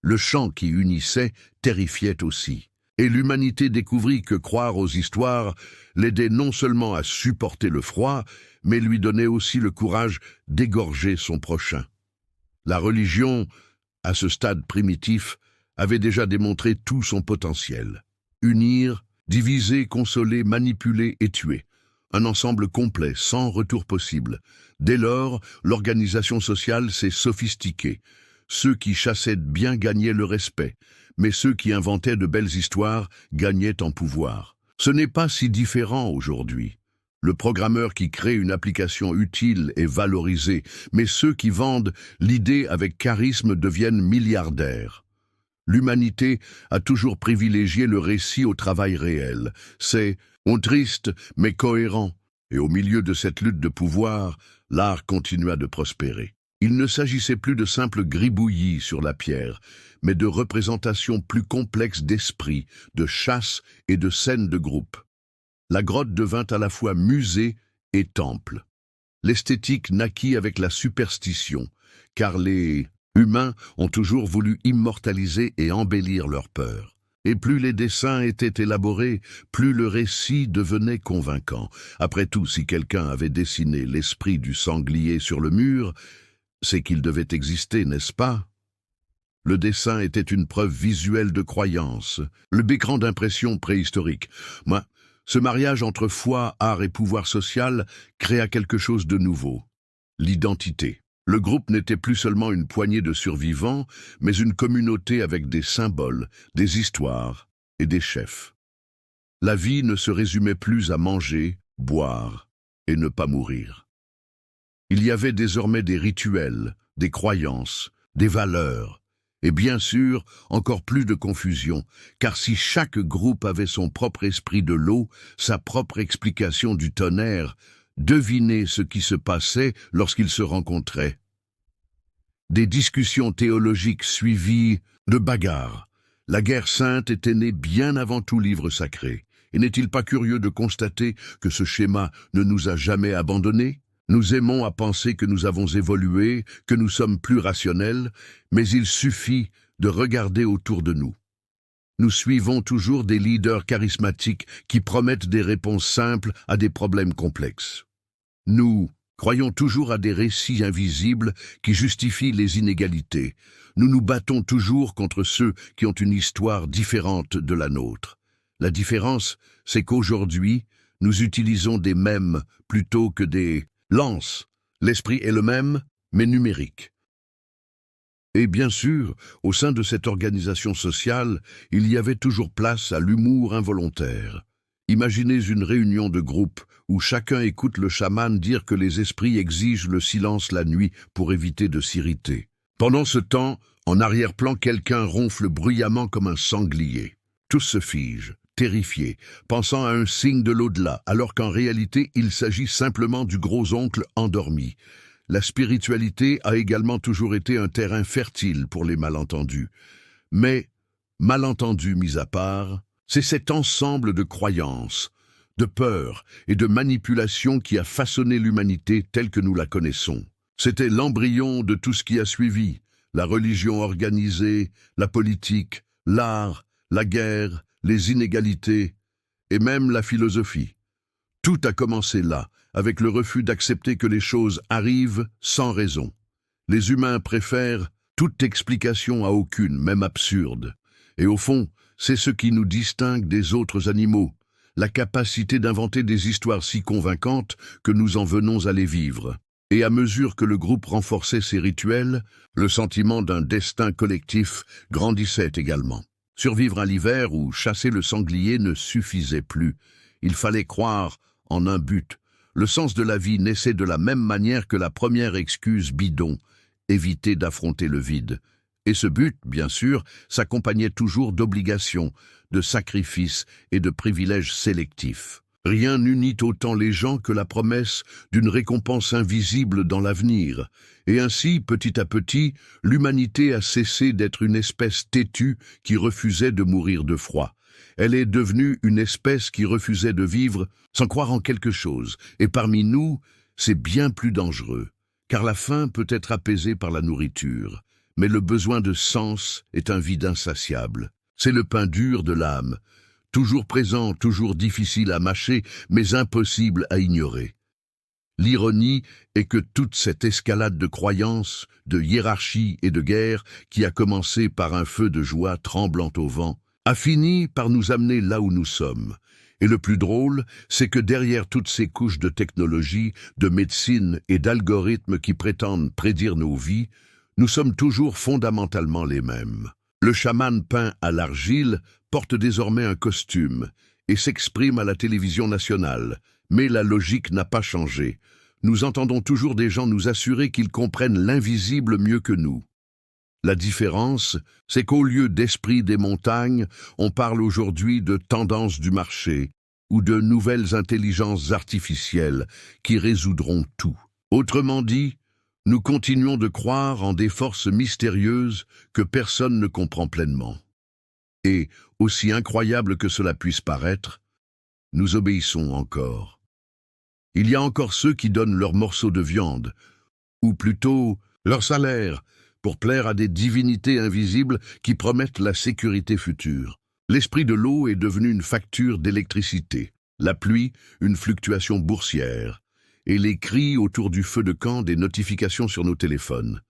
S1: Le chant qui unissait terrifiait aussi. Et l'humanité découvrit que croire aux histoires l'aidait non seulement à supporter le froid, mais lui donnait aussi le courage d'égorger son prochain. La religion, à ce stade primitif, avait déjà démontré tout son potentiel. Unir, diviser, consoler, manipuler et tuer. Un ensemble complet, sans retour possible. Dès lors, l'organisation sociale s'est sophistiquée. Ceux qui chassaient bien gagnaient le respect, mais ceux qui inventaient de belles histoires gagnaient en pouvoir. Ce n'est pas si différent aujourd'hui. Le programmeur qui crée une application utile est valorisé, mais ceux qui vendent l'idée avec charisme deviennent milliardaires. L'humanité a toujours privilégié le récit au travail réel. C'est triste mais cohérent. Et au milieu de cette lutte de pouvoir, l'art continua de prospérer. Il ne s'agissait plus de simples gribouillis sur la pierre, mais de représentations plus complexes d'esprit, de chasse et de scènes de groupe. La grotte devint à la fois musée et temple. L'esthétique naquit avec la superstition, car les humains ont toujours voulu immortaliser et embellir leur peur. Et plus les dessins étaient élaborés, plus le récit devenait convaincant. Après tout, si quelqu'un avait dessiné l'esprit du sanglier sur le mur, c'est qu'il devait exister, n'est-ce pas? Le dessin était une preuve visuelle de croyance, le bécran d'impression préhistorique. Moi, ce mariage entre foi, art et pouvoir social créa quelque chose de nouveau. L'identité. Le groupe n'était plus seulement une poignée de survivants, mais une communauté avec des symboles, des histoires et des chefs. La vie ne se résumait plus à manger, boire et ne pas mourir. Il y avait désormais des rituels, des croyances, des valeurs, et bien sûr, encore plus de confusion, car si chaque groupe avait son propre esprit de l'eau, sa propre explication du tonnerre, devinez ce qui se passait lorsqu'ils se rencontraient. Des discussions théologiques suivies de bagarres. La guerre sainte était née bien avant tout livre sacré. Et n'est-il pas curieux de constater que ce schéma ne nous a jamais abandonnés? Nous aimons à penser que nous avons évolué, que nous sommes plus rationnels, mais il suffit de regarder autour de nous. Nous suivons toujours des leaders charismatiques qui promettent des réponses simples à des problèmes complexes. Nous croyons toujours à des récits invisibles qui justifient les inégalités. Nous nous battons toujours contre ceux qui ont une histoire différente de la nôtre. La différence, c'est qu'aujourd'hui, nous utilisons des mèmes plutôt que des lances. L'esprit est le même, mais numérique. Et bien sûr, au sein de cette organisation sociale, il y avait toujours place à l'humour involontaire. Imaginez une réunion de groupe où chacun écoute le chaman dire que les esprits exigent le silence la nuit pour éviter de s'irriter. Pendant ce temps, en arrière-plan, quelqu'un ronfle bruyamment comme un sanglier. Tous se figent, terrifiés, pensant à un signe de l'au-delà, alors qu'en réalité, il s'agit simplement du gros-oncle endormi. La spiritualité a également toujours été un terrain fertile pour les malentendus. Mais, malentendus mis à part, c'est cet ensemble de croyances, de peurs et de manipulations qui a façonné l'humanité telle que nous la connaissons. C'était l'embryon de tout ce qui a suivi, la religion organisée, la politique, l'art, la guerre, les inégalités et même la philosophie. Tout a commencé là, avec le refus d'accepter que les choses arrivent sans raison. Les humains préfèrent toute explication à aucune, même absurde. Et au fond, c'est ce qui nous distingue des autres animaux, la capacité d'inventer des histoires si convaincantes que nous en venons à les vivre. Et à mesure que le groupe renforçait ses rituels, le sentiment d'un destin collectif grandissait également. Survivre à l'hiver ou chasser le sanglier ne suffisait plus. Il fallait croire en un but. Le sens de la vie naissait de la même manière que la première excuse bidon, éviter d'affronter le vide. Et ce but, bien sûr, s'accompagnait toujours d'obligations, de sacrifices et de privilèges sélectifs. Rien n'unit autant les gens que la promesse d'une récompense invisible dans l'avenir. Et ainsi, petit à petit, l'humanité a cessé d'être une espèce têtue qui refusait de mourir de froid. Elle est devenue une espèce qui refusait de vivre sans croire en quelque chose. Et parmi nous, c'est bien plus dangereux, car la faim peut être apaisée par la nourriture. Mais le besoin de sens est un vide insatiable. C'est le pain dur de l'âme, toujours présent, toujours difficile à mâcher, mais impossible à ignorer. L'ironie est que toute cette escalade de croyances, de hiérarchie et de guerre, qui a commencé par un feu de joie tremblant au vent, a fini par nous amener là où nous sommes. Et le plus drôle, c'est que derrière toutes ces couches de technologie, de médecine et d'algorithmes qui prétendent prédire nos vies, nous sommes toujours fondamentalement les mêmes. Le chaman peint à l'argile porte désormais un costume et s'exprime à la télévision nationale. Mais la logique n'a pas changé. Nous entendons toujours des gens nous assurer qu'ils comprennent l'invisible mieux que nous. La différence, c'est qu'au lieu d'esprit des montagnes, on parle aujourd'hui de tendances du marché ou de nouvelles intelligences artificielles qui résoudront tout. Autrement dit, Nous continuons de croire en des forces mystérieuses que personne ne comprend pleinement. Et, aussi incroyable que cela puisse paraître, nous obéissons encore. Il y a encore ceux qui donnent leur morceau de viande, ou plutôt leur salaire, pour plaire à des divinités invisibles qui promettent la sécurité future. L'esprit de l'eau est devenu une facture d'électricité, la pluie une fluctuation boursière, et les cris autour du feu de camp des notifications sur nos téléphones.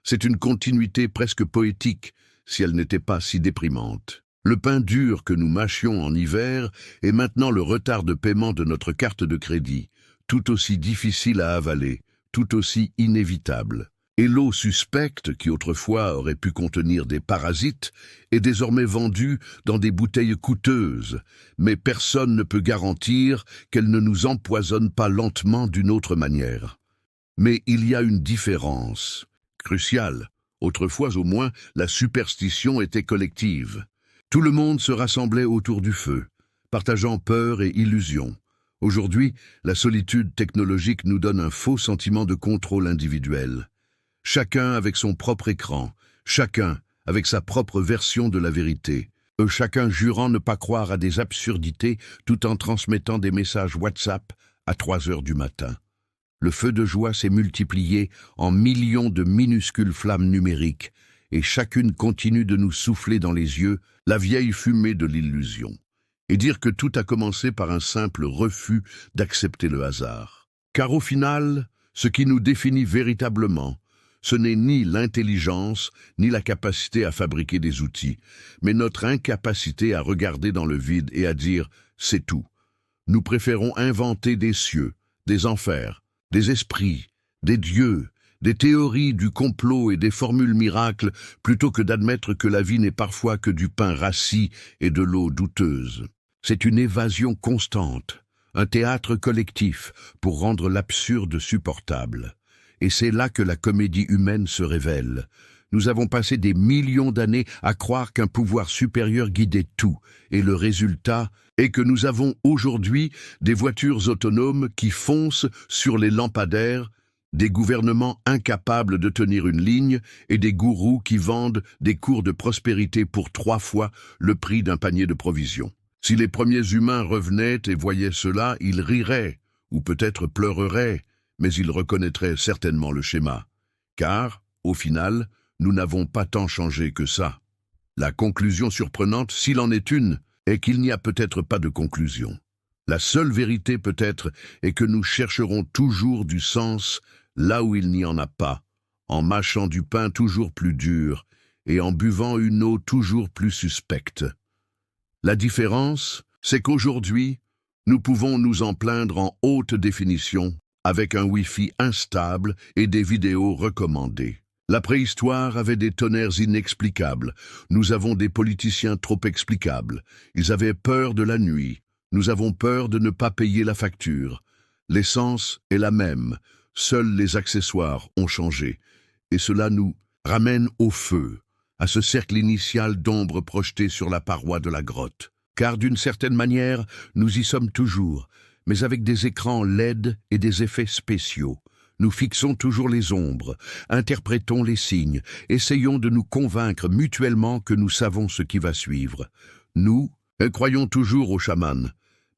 S1: C'est une continuité presque poétique, si elle n'était pas si déprimante. Le pain dur que nous mâchions en hiver est maintenant le retard de paiement de notre carte de crédit, tout aussi difficile à avaler, tout aussi inévitable. Et l'eau suspecte, qui autrefois aurait pu contenir des parasites, est désormais vendue dans des bouteilles coûteuses, mais personne ne peut garantir qu'elle ne nous empoisonne pas lentement d'une autre manière. Mais il y a une différence, cruciale. Autrefois au moins, la superstition était collective. Tout le monde se rassemblait autour du feu, partageant peur et illusion. Aujourd'hui, la solitude technologique nous donne un faux sentiment de contrôle individuel. Chacun avec son propre écran, chacun avec sa propre version de la vérité, chacun jurant ne pas croire à des absurdités tout en transmettant des messages WhatsApp à 3 heures du matin. Le feu de joie s'est multiplié en millions de minuscules flammes numériques et chacune continue de nous souffler dans les yeux la vieille fumée de l'illusion. Et dire que tout a commencé par un simple refus d'accepter le hasard. Car au final, ce qui nous définit véritablement, ce n'est ni l'intelligence, ni la capacité à fabriquer des outils, mais notre incapacité à regarder dans le vide et à dire « c'est tout ». Nous préférons inventer des cieux, des enfers, des esprits, des dieux, des théories du complot et des formules miracles, plutôt que d'admettre que la vie n'est parfois que du pain rassis et de l'eau douteuse. C'est une évasion constante, un théâtre collectif pour rendre l'absurde supportable. Et c'est là que la comédie humaine se révèle. Nous avons passé des millions d'années à croire qu'un pouvoir supérieur guidait tout, et le résultat est que nous avons aujourd'hui des voitures autonomes qui foncent sur les lampadaires, des gouvernements incapables de tenir une ligne et des gourous qui vendent des cours de prospérité pour 3 fois le prix d'un panier de provisions. Si les premiers humains revenaient et voyaient cela, ils riraient, ou peut-être pleureraient, mais ils reconnaîtraient certainement le schéma. Car, au final, nous n'avons pas tant changé que ça. La conclusion surprenante, s'il en est une, est qu'il n'y a peut-être pas de conclusion. La seule vérité peut-être est que nous chercherons toujours du sens là où il n'y en a pas, en mâchant du pain toujours plus dur et en buvant une eau toujours plus suspecte. La différence, c'est qu'aujourd'hui, nous pouvons nous en plaindre en haute définition, avec un Wi-Fi instable et des vidéos recommandées. La préhistoire avait des tonnerres inexplicables. Nous avons des politiciens trop explicables. Ils avaient peur de la nuit. Nous avons peur de ne pas payer la facture. L'essence est la même. Seuls les accessoires ont changé. Et cela nous ramène au feu, à ce cercle initial d'ombre projeté sur la paroi de la grotte. Car d'une certaine manière, nous y sommes toujours, mais avec des écrans LED et des effets spéciaux. Nous fixons toujours les ombres, interprétons les signes, essayons de nous convaincre mutuellement que nous savons ce qui va suivre. Nous, croyons toujours aux chamans,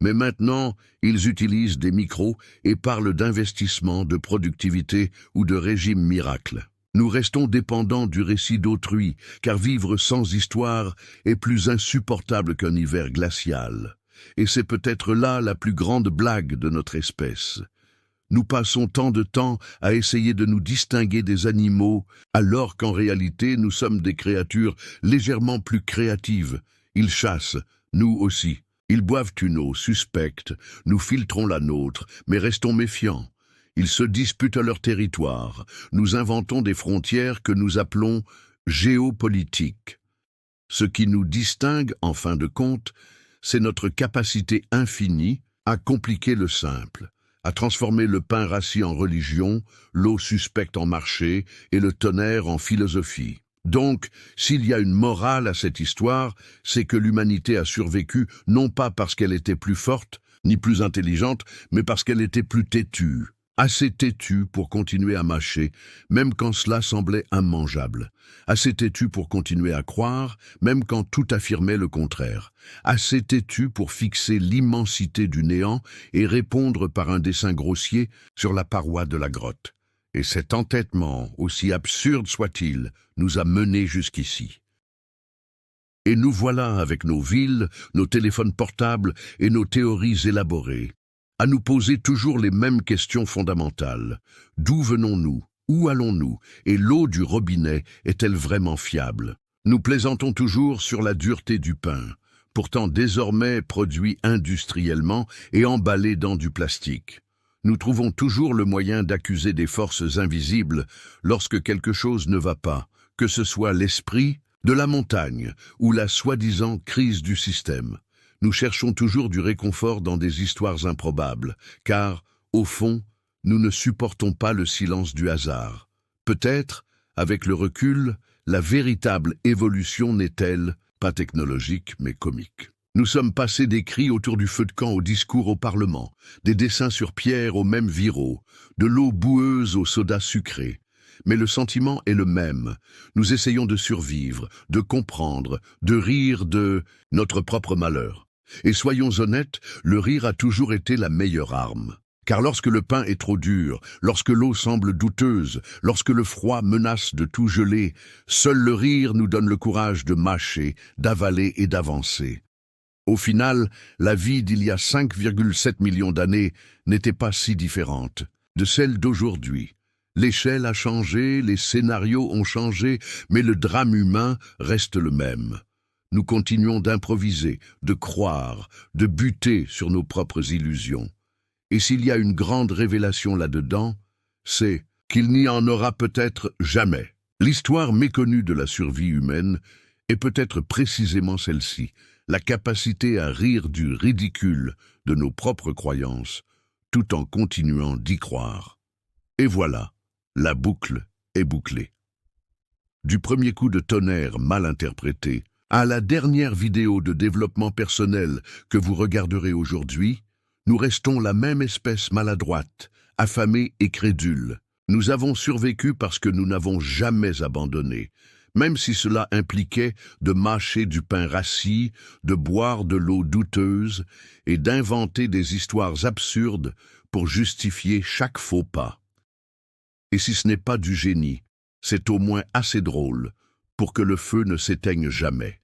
S1: mais maintenant, ils utilisent des micros et parlent d'investissement, de productivité ou de régime miracle. Nous restons dépendants du récit d'autrui, car vivre sans histoire est plus insupportable qu'un hiver glacial. Et c'est peut-être là la plus grande blague de notre espèce. Nous passons tant de temps à essayer de nous distinguer des animaux, alors qu'en réalité nous sommes des créatures légèrement plus créatives. Ils chassent, nous aussi. Ils boivent une eau suspecte, nous filtrons la nôtre, mais restons méfiants. Ils se disputent leur territoire. Nous inventons des frontières que nous appelons géopolitiques. Ce qui nous distingue, en fin de compte, c'est notre capacité infinie à compliquer le simple, à transformer le pain rassis en religion, l'eau suspecte en marché et le tonnerre en philosophie. Donc, s'il y a une morale à cette histoire, c'est que l'humanité a survécu non pas parce qu'elle était plus forte, ni plus intelligente, mais parce qu'elle était plus têtue. Assez têtu pour continuer à mâcher, même quand cela semblait immangeable. Assez têtu pour continuer à croire, même quand tout affirmait le contraire. Assez têtu pour fixer l'immensité du néant et répondre par un dessin grossier sur la paroi de la grotte. Et cet entêtement, aussi absurde soit-il, nous a menés jusqu'ici. Et nous voilà avec nos villes, nos téléphones portables et nos théories élaborées, à nous poser toujours les mêmes questions fondamentales. D'où venons-nous? Où allons-nous? Et l'eau du robinet est-elle vraiment fiable? Nous plaisantons toujours sur la dureté du pain, pourtant désormais produit industriellement et emballé dans du plastique. Nous trouvons toujours le moyen d'accuser des forces invisibles lorsque quelque chose ne va pas, que ce soit l'esprit de la montagne ou la soi-disant crise du système. Nous cherchons toujours du réconfort dans des histoires improbables, car, au fond, nous ne supportons pas le silence du hasard. Peut-être, avec le recul, la véritable évolution n'est-elle pas technologique mais comique. Nous sommes passés des cris autour du feu de camp au discours au Parlement, des dessins sur pierre aux mêmes viraux, de l'eau boueuse au soda sucré. Mais le sentiment est le même. Nous essayons de survivre, de comprendre, de rire de notre propre malheur. Et soyons honnêtes, le rire a toujours été la meilleure arme. Car lorsque le pain est trop dur, lorsque l'eau semble douteuse, lorsque le froid menace de tout geler, seul le rire nous donne le courage de mâcher, d'avaler et d'avancer. Au final, la vie d'il y a 5,7 millions d'années n'était pas si différente de celle d'aujourd'hui. L'échelle a changé, les scénarios ont changé, mais le drame humain reste le même. Nous continuons d'improviser, de croire, de buter sur nos propres illusions. Et s'il y a une grande révélation là-dedans, c'est qu'il n'y en aura peut-être jamais. L'histoire méconnue de la survie humaine est peut-être précisément celle-ci, la capacité à rire du ridicule de nos propres croyances, tout en continuant d'y croire. Et voilà. La boucle est bouclée. Du premier coup de tonnerre mal interprété à la dernière vidéo de développement personnel que vous regarderez aujourd'hui, nous restons la même espèce maladroite, affamée et crédule. Nous avons survécu parce que nous n'avons jamais abandonné, même si cela impliquait de mâcher du pain rassis, de boire de l'eau douteuse et d'inventer des histoires absurdes pour justifier chaque faux pas. Et si ce n'est pas du génie, c'est au moins assez drôle pour que le feu ne s'éteigne jamais.